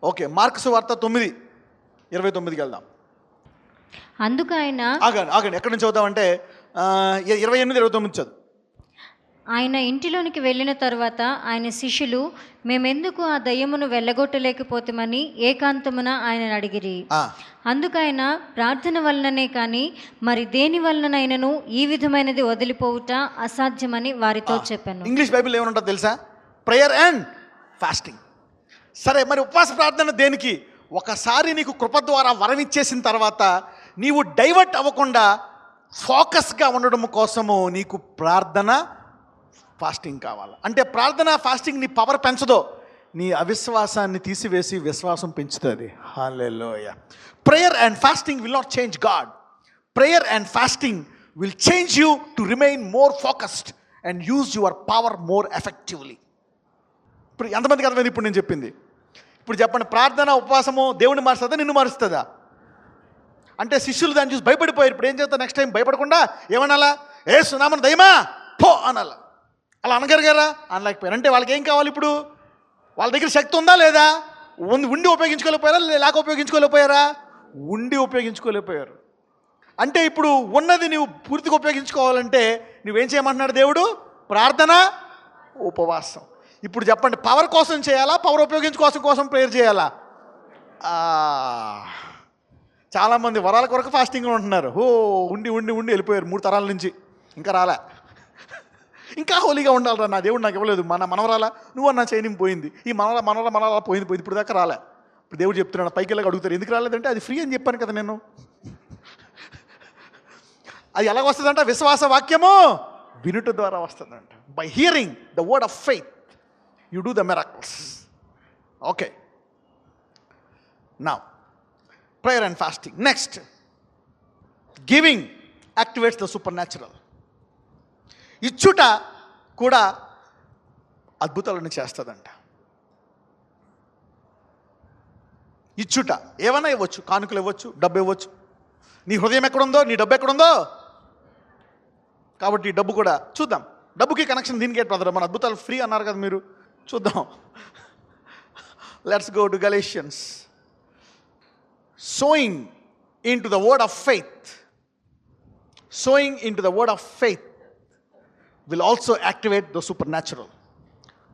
ఓకే. మార్కు సువార్త 9:29కి వెళ్దాం. అందుకు ఆయన ఆగండి ఎక్కడి నుంచి చదువుతామంటే 28-29 చదువు. ఆయన ఇంటిలోనికి వెళ్ళిన తర్వాత ఆయన శిష్యులు మేమెందుకు ఆ దయ్యమును వెళ్ళగొట్టలేకపోతామని ఏకాంతమున ఆయనను అడిగిరి. అందుకు ఆయన ప్రార్థన వలననే కానీ మరి దేని వలనైనను ఈ విధమైనది వదిలిపోవుట అసాధ్యమని వారితో చెప్పాను. ఇంగ్లీష్ బైబిల్ ఏమనుంటుందో తెలుసా? Prayer and fasting. సరే, మరి ఉపవాస ప్రార్థన దేనికి? ఒకసారి నీకు కృప ద్వారా వరం ఇచ్చేసిన తర్వాత నీవు డైవర్ట్ అవ్వకుండా ఫోకస్గా ఉండడం కోసము నీకు ప్రార్థన ఫాస్టింగ్ కావాలా. అంటే ప్రార్థన ఫాస్టింగ్ నీ పవర్ పెంచదో, నీ అవిశ్వాసాన్ని తీసివేసి విశ్వాసం పెంచుతుంది. Hallelujah. Prayer and fasting will not change God. Prayer and fasting will change you to remain more focused and use your power more effectively. ఇప్పుడు ఎంతమందికి అర్థమైంది ఇప్పుడు నేను చెప్పింది? ఇప్పుడు చెప్పండి, ప్రార్థన ఉపవాసము దేవుని మారుస్తుందా నిన్ను మారుస్తుందా? అంటే శిష్యులు దాన్ని చూసి భయపడిపోయారు. ఇప్పుడు ఏం చేస్తా, నెక్స్ట్ టైం భయపడకుండా ఏమనాలా? యేసునామమున దయ్యమా పో అనాలా. అలా అనగలిగారా? అనలేకపోయారు. అంటే వాళ్ళకి ఏం కావాలి ఇప్పుడు? వాళ్ళ దగ్గర శక్తి ఉందా లేదా? ఉండి ఉపయోగించుకోలేకపోయారా లేక ఉపయోగించుకోలేకపోయారా? ఉండి ఉపయోగించుకోలేకపోయారు. అంటే ఇప్పుడు ఉన్నది నువ్వు పూర్తిగా ఉపయోగించుకోవాలంటే నువ్వేం చేయమంటున్నాడు దేవుడు? ప్రార్థన, ఉపవాసం. ఇప్పుడు చెప్పండి, పవర్ కోసం చేయాలా, పవర్ ఉపయోగించుకోసం కోసం ప్రేయర్ చేయాలా? చాలామంది వరాల కొరకు ఫాస్టింగ్లో ఉంటున్నారు. ఉండి ఉండి ఉండి వెళ్ళిపోయారు 3 తరాల నుంచి, ఇంకా రాలే. ఇంకా హోలీగా ఉండాలిరా, నా దేవుడు నాకు ఇవ్వలేదు. మనవరాలా నువ్వు అన్న చేయని పోయింది, ఈ మనవరాల పోయింది ఇప్పుడు దాకా రాలే. ఇప్పుడు దేవుడు చెప్తున్నాడు, పైకి వెళ్ళగా అడుగుతారు ఎందుకు రాలేదంటే అది ఫ్రీ అని చెప్పాను కదా నేను. అది ఎలాగ వస్తుందంట? విశ్వాస వాక్యము వినుట ద్వారా వస్తుందంట. By hearing the word of faith you do the miracles. Okay, now prayer and fasting. Next, giving activates the supernatural. ఇచ్చుట కూడా అద్భుతాలను చేస్తుందంట. ఇచ్చుట ఏమైనా ఇవ్వచ్చు, కానుకలు ఇవ్వచ్చు, డబ్బు ఇవ్వచ్చు. నీ హృదయం ఎక్కడుందో నీ డబ్బు ఎక్కడుందో. కాబట్టి డబ్బు కూడా చూద్దాం. డబ్బుకి కనెక్షన్ దీనికి ఏంటి బ్రదర్? మన అద్భుతాలు ఫ్రీ అన్నారు కదా మీరు. చూద్దాం. Let's go to Galatians. Sowing into the word of faith, sowing into the word of faith will also activate the supernatural.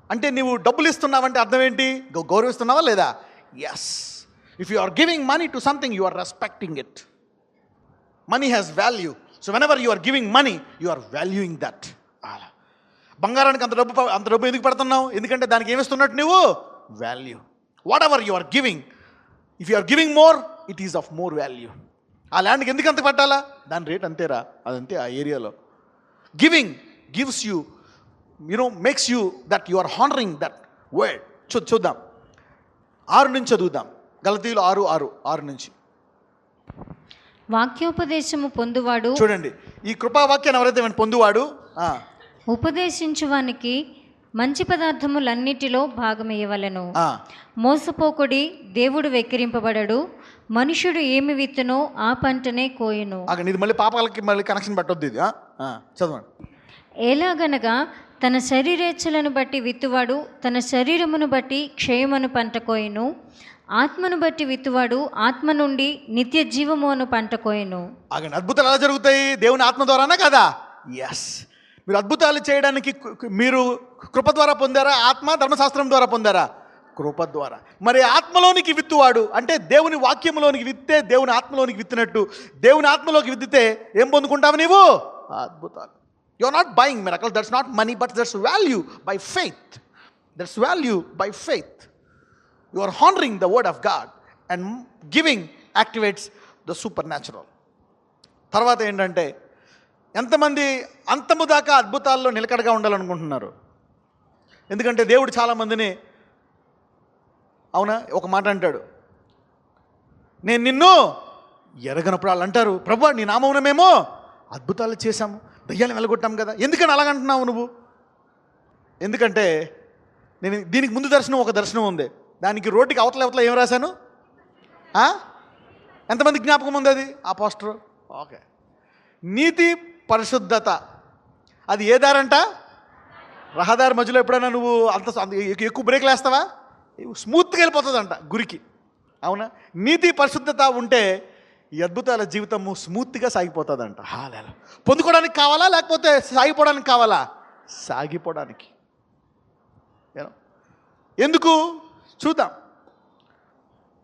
అంటే నువ్వు డబ్బులు ఇస్తున్నావంటే అర్థం ఏంటి? గౌరవిస్తున్నావా లేదా? Yes. If you are giving money to something you are respecting it. Money has value. So whenever you are giving money you are valuing that. బంగారానికి అంత డబ్బు ఎందుకు పెడుతున్నావు? ఎందుకంటే దానికి ఏమిస్తున్నట్టు నువ్వు value. Whatever you are giving, if you are giving more it is of more value. ఆ ల్యాండ్కి ఎందుకు అంత పట్టాలా? దాని రేట్ అంతేరా, అదంతే ఆ ఏరియాలో. Giving gives you makes you that you are honouring that word. చూద్దాం, 6 నుంచి చదువుదాం. గలతీయులు 6 నుంచి. వాక్యోపదేశము పొందువాడు, చూడండి ఈ కృపావాక్యాన్ని ఎవరైతే పొందువాడు, ఉపదేశించువానికి మంచి పదార్థములన్నిటిలో భాగమియ్యవలెను. మోసపోకుడి, దేవుడు వెక్కిరింపబడడు. మనుషుడు ఏమి విత్తునో ఆ పంటనే కోయును. ఇది మళ్ళీ పాపాలకి మళ్ళీ కనెక్షన్ పెట్టొద్దు. ఇది చదవండి. ఎలాగనగా తన శరీరేచ్ఛలను బట్టి విత్తువాడు తన శరీరమును బట్టి క్షయమును పంట కోయును. ఆత్మను బట్టి విత్తువాడు ఆత్మ నుండి నిత్య జీవము అను పంట కోయును. అద్భుతాలు ఎలా జరుగుతాయి? దేవుని ఆత్మ ద్వారానా కదా? ఎస్. మీరు అద్భుతాలు చేయడానికి మీరు కృప ద్వారా పొందారా? ఆత్మ ధర్మశాస్త్రం ద్వారా పొందారా? కృప ద్వారా. మరి ఆత్మలోనికి విత్తువాడు అంటే దేవుని వాక్యంలోనికి విత్తే దేవుని ఆత్మలోనికి విత్తినట్టు, దేవుని ఆత్మలోకి విత్తితే ఏం పొందుకుంటావు నీవు? అద్భుతాలు. You are not buying miracle, that's not money, but that's value by faith. That's value by faith. You are honouring the word of God and giving activates the supernatural. తర్వాత ఏంటంటే, ఎంతమంది అంతము దాకా అద్భుతాల్లో నిలకడగా ఉండాలనుకుంటున్నారు? ఎందుకంటే దేవుడు చాలామందిని, అవునా, ఒక మాట అంటాడు, నేను నిన్ను ఎరగనప్పుడు వాళ్ళు అంటారు, ప్రభు నీ నామమున మేము అద్భుతాలు చేశాము, దయ్యాలను వెలగొట్టాము కదా. ఎందుకని అలాగంటున్నావు నువ్వు? ఎందుకంటే నేను దీనికి ముందు ఒక దర్శనం ఉంది. దానికి రోడ్డుకి అవతల ఏం రాశాను? ఎంతమంది జ్ఞాపకం ఉంది అది? ఆ పోస్టర్. ఓకే. నీతి పరిశుద్ధత, అది ఏ దారంట? రహదారి మధ్యలో ఎప్పుడైనా నువ్వు అంత ఎక్కువ బ్రేక్లు వేస్తావా? స్మూత్గా వెళ్ళిపోతుందంట గురికి. అవునా? నీతి పరిశుద్ధత ఉంటే ఈ అద్భుతాల జీవితము స్మూత్గా సాగిపోతుందంట. పొందుకోవడానికి కావాలా లేకపోతే సాగిపోవడానికి కావాలా? సాగిపోవడానికి. ఎందుకు చూద్దాం.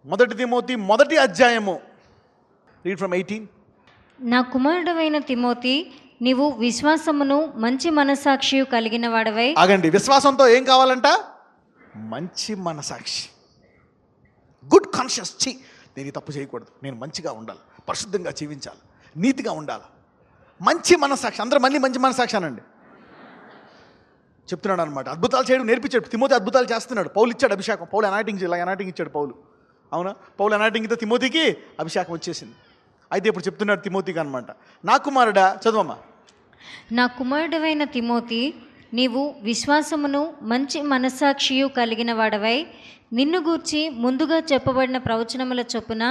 1 తిమోతి 1వ అధ్యాయము. Read from 18. నా కుమారుడవైన తిమోతి, నీవు విశ్వాసమును మంచి మనసాక్షి కలిగిన వాడవై. ఆగండి. విశ్వాసంతో ఏం కావాలంట? మంచి మనసాక్షి, గుడ్ కాన్షియస్. నేను తప్పు చేయకూడదు, నేను మంచిగా ఉండాలి, పరిశుద్ధంగా జీవించాలి, నీతిగా ఉండాలి. మంచి మనసాక్షి. అందరూ మళ్ళీ మంచి మనసాక్షి అనండి. చెప్తున్నాడు అనమాట. అద్భుతాలు చేయడం నేర్పించాడు. తిమోతి అద్భుతాలు చేస్తున్నాడు. పౌలు ఇచ్చాడు అభిషేకం. పౌలు అనాయింటింగ్ ఇలా అనాయింటింగ్ ఇచ్చాడు పౌలు. అవునా? పౌలు అనాయింటింగ్తో తిమోతికి అభిషేకం వచ్చేసింది. అయితే ఇప్పుడు చెప్తున్నాడు తిమోతికి అనమాట, నా కుమారుడా, చదువమ్మా. నా కుమారుడవైన తిమోతి, నీవు విశ్వాసమును మంచి మనస్సాక్షియు కలిగిన వాడవై నిన్ను గూర్చి ముందుగా చెప్పబడిన ప్రవచనముల చొప్పున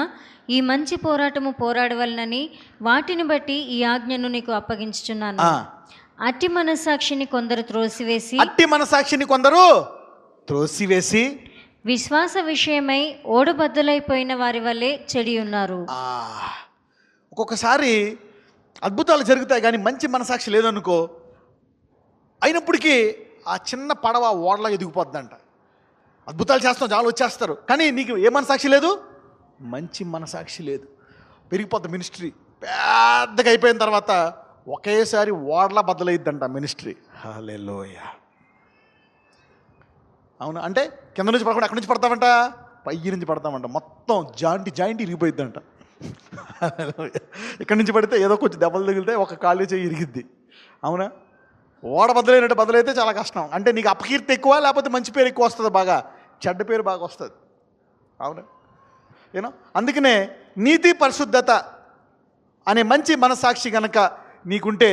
ఈ మంచి పోరాటము పోరాడవలనని వాటిని బట్టి ఈ ఆజ్ఞను నీకు అప్పగించుచున్నాను. అట్టి మనస్సాక్షిని కొందరు త్రోసివేసి విశ్వాస విషయమై ఓడబద్దలైపోయిన వారి వల్లే చెడి ఉన్నారు. ఒక్కొక్కసారి అద్భుతాలు జరుగుతాయి కానీ మంచి మనసాక్షి లేదనుకో, అయినప్పటికీ ఆ చిన్న పడవ ఓడలా ఎదిగిపోద్దంట. అద్భుతాలు చేస్తాం, జనాలు వచ్చేస్తారు, కానీ నీకు ఏ మనసాక్షి లేదు, మంచి మనసాక్షి లేదు. పెరిగిపోద్ది మినిస్ట్రీ. పెద్దగా అయిపోయిన తర్వాత ఒకేసారి ఓడలా బద్దలైద్దంట మినిస్ట్రీ. హల్లెలూయా. అవును, అంటే కింద నుంచి పడకుండా అక్కడి నుంచి పడతామంట, పై నుంచి పడతామంట, మొత్తం జాయింట్ ఇరిగిపోయిద్దంట. ఇక్కడి నుంచి పడితే ఏదో కొంచెం దెబ్బలు తగిలితే ఒక కాళ్ళు చేయి ఇరిగిద్ది. అవునా? ఓడ బద్దలైతే చాలా కష్టం. అంటే నీకు అపకీర్తి ఎక్కువ, లేకపోతే మంచి పేరు ఎక్కువ వస్తుంది, బాగా చెడ్డ పేరు బాగా వస్తుంది. అవునా? ఏనో అందుకనే నీతి పరిశుద్ధత అనే మంచి మనసాక్షి కనుక నీకుంటే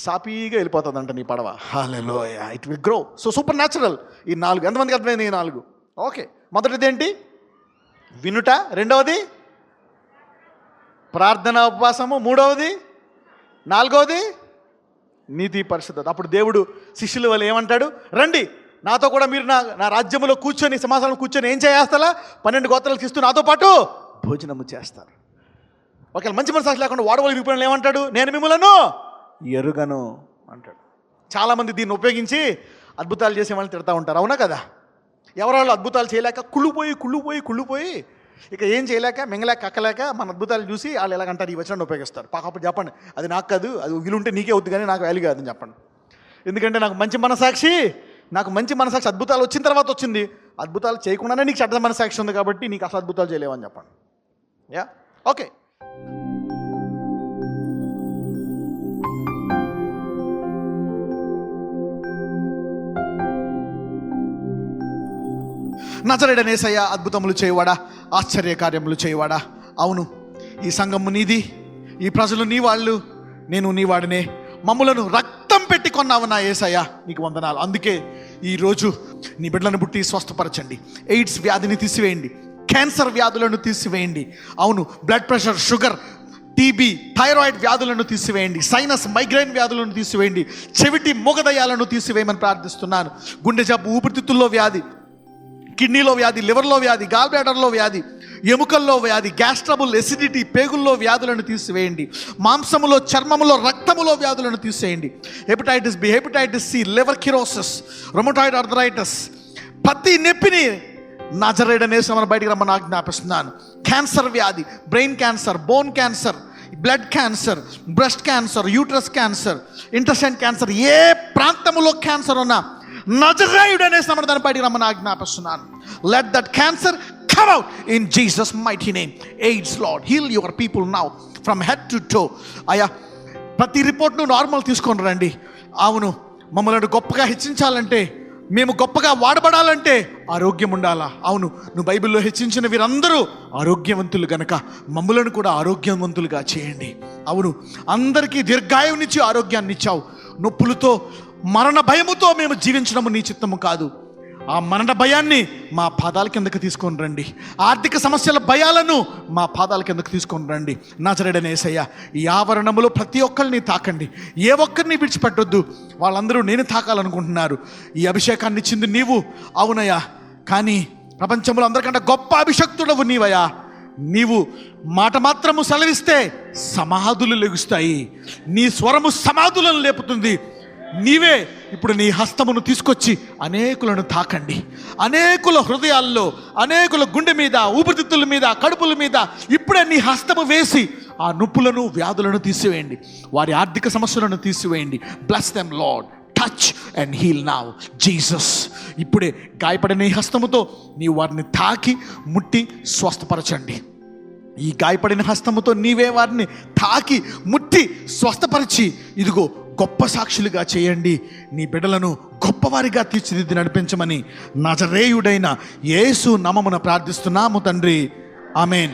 సాపీగా వెళ్ళిపోతుందంట నీ పడవ. Hallelujah. It will grow. So supernatural. ఈ 4 ఎంతమందికి అర్థమైంది? ఈ 4. ఓకే. మొదటిది ఏంటి? వినుట. రెండవది ప్రార్థన ఉపవాసము. మూడవది, 4వది నీతి పరిశుద్ధత. అప్పుడు దేవుడు శిష్యుల వల్ల ఏమంటాడు? రండి నాతో కూడా మీరు నా రాజ్యంలో కూర్చొని, సింహాసనంలో కూర్చొని ఏం చేస్తారా? 12 గోత్రాలకు ఇస్తూ నాతో పాటు భోజనము చేస్తారు. ఒకవేళ మంచి మనసాక్షి లేకుండా వాడవలు విరిగిపోయిన ఏమంటాడు? నేను మిమ్మలను ఎరుగను అంటాడు. చాలామంది దీన్ని ఉపయోగించి అద్భుతాలు చేసే వాళ్ళని తిడతా ఉంటారు. అవునా కదా? ఎవరు అద్భుతాలు చేయలేక కుళ్ళుపోయి ఇక ఏం చేయలేక, మింగలేక, కక్కలేక మన అద్భుతాలు చూసి వాళ్ళు ఎలాగంటారు, ఈ వచనాన్ని ఉపయోగిస్తారు. అప్పుడు చెప్పండి, అది నాకు కాదు, అది వీలుంటే నీకే అవుతుంది కానీ నాకు వాల్యూ కాదని చెప్పండి. ఎందుకంటే నాకు మంచి మనసాక్షి అద్భుతాలు వచ్చిన తర్వాత వచ్చింది. అద్భుతాలు చేయకుండానే నీకు చెడ్డ మనసాక్షి ఉంది కాబట్టి నీకు అసలు అద్భుతాలు చేయలేవని చెప్పండి. Yeah, okay. నజరేయుడైన యేసయ్య అద్భుతములు చేయవాడా, ఆశ్చర్యకార్యములు చేయవాడా. అవును, ఈ సంఘము నీది, ఈ ప్రజలు నీ వాళ్ళు, నేను నీ వాడినే. మమ్ములను రక్తం పెట్టి కొన్నావు నా యేసయ్య, నీకు వందనాలు. అందుకే ఈరోజు నీ బిడ్డలను పుట్టి స్వస్థపరచండి. ఎయిడ్స్ వ్యాధిని తీసివేయండి, క్యాన్సర్ వ్యాధులను తీసివేయండి. అవును, blood pressure, sugar, TB, thyroid వ్యాధులను తీసివేయండి. సైనస్, మైగ్రైన్ వ్యాధులను తీసివేయండి. చెవిటి మూగదయాలను తీసివేయమని ప్రార్థిస్తున్నాను. గుండె జబ్బు, ఊపిరితిత్తుల్లో వ్యాధి, కిడ్నీలో వ్యాధి, లివర్లో వ్యాధి, గాల్ బ్లాడర్లో వ్యాధి, ఎముకల్లో వ్యాధి, గ్యాస్ ట్రబుల్, ఎసిడిటీ, పేగుల్లో వ్యాధులను తీసివేయండి. మాంసములో, చర్మములో, రక్తములో వ్యాధులను తీసేయండి. Hepatitis B, hepatitis C, liver cirrhosis, rheumatoid arthritis, ప్రతి నొప్పిని నజరేయుడైన యేసు బయటికి రమ్మని ఆజ్ఞాపిస్తున్నాను. క్యాన్సర్ వ్యాధి, brain cancer, bone cancer, blood cancer, breast cancer, uterus cancer, intestine cancer, ఏ ప్రాంతములో క్యాన్సర్ ఉన్నా నజరేయుడైన దాన్ని బయటికి రమ్మని ఆజ్ఞాపిస్తున్నాను. Let that cancer come out in Jesus mighty name. AIDS Lord, heal your people now from head to toe. అయ్యా, ప్రతి రిపోర్ట్ను నార్మల్ తీసుకొని రండి. అవును, మమ్మల్ని గొప్పగా హెచ్చించాలంటే, మేము గొప్పగా వాడబడాలంటే ఆరోగ్యం ఉండాలా. అవును, నువ్వు బైబిల్లో హెచ్చించిన వీరందరూ ఆరోగ్యవంతులు గనక మమ్మలను కూడా ఆరోగ్యవంతులుగా చేయండి. అవును, అందరికీ దీర్ఘాయువునిచ్చి ఆరోగ్యాన్ని ఇచ్చావు. నొప్పులతో, మరణ భయముతో మేము జీవించడము నీ చిత్తము కాదు. ఆ మరణ భయాన్ని మా పాదాల కిందకి తీసుకొని రండి. ఆర్థిక సమస్యల భయాలను మా పాదాల కిందకి తీసుకొని రండి. నజరేయుడైన యేసయ్య, ఈ ఆవరణములో ప్రతి ఒక్కరిని తాకండి, ఏ ఒక్కరిని విడిచిపెట్టొద్దు. వాళ్ళందరూ నేను తాకాలనుకుంటున్నారు. ఈ అభిషేకాన్ని ఇచ్చింది నీవు, అవునయ్యా, కానీ ప్రపంచంలో అందరికంటే గొప్ప అభిషక్తుడవు నీవయ్యా. నీవు మాట మాత్రము సెలవిస్తే సమాధులు లెగుస్తాయి. నీ స్వరము సమాధులను లేపుతుంది. నీవే ఇప్పుడు నీ హస్తమును తీసుకొచ్చి అనేకులను తాకండి. అనేకుల హృదయాల్లో, అనేకుల గుండె మీద, ఊపిరితిత్తుల మీద, కడుపుల మీద ఇప్పుడే నీ హస్తము వేసి ఆ నొప్పులను, వ్యాధులను తీసివేయండి. వారి ఆర్థిక సమస్యలను తీసివేయండి. Bless them Lord, touch and heal now Jesus. ఇప్పుడే గాయపడిన ఈ హస్తముతో నీ వారిని తాకి ముట్టి స్వస్థపరచండి. ఈ గాయపడిన హస్తముతో నీవే వారిని తాకి ముట్టి స్వస్థపరిచి, ఇదిగో గొప్ప సాక్షులుగా చేయండి. నీ బిడ్డలను గొప్పవారిగా తీర్చిదిద్ది నడిపించమని నజరేయుడైన యేసు నామమున ప్రార్థిస్తున్నాము తండ్రి. ఆమేన్.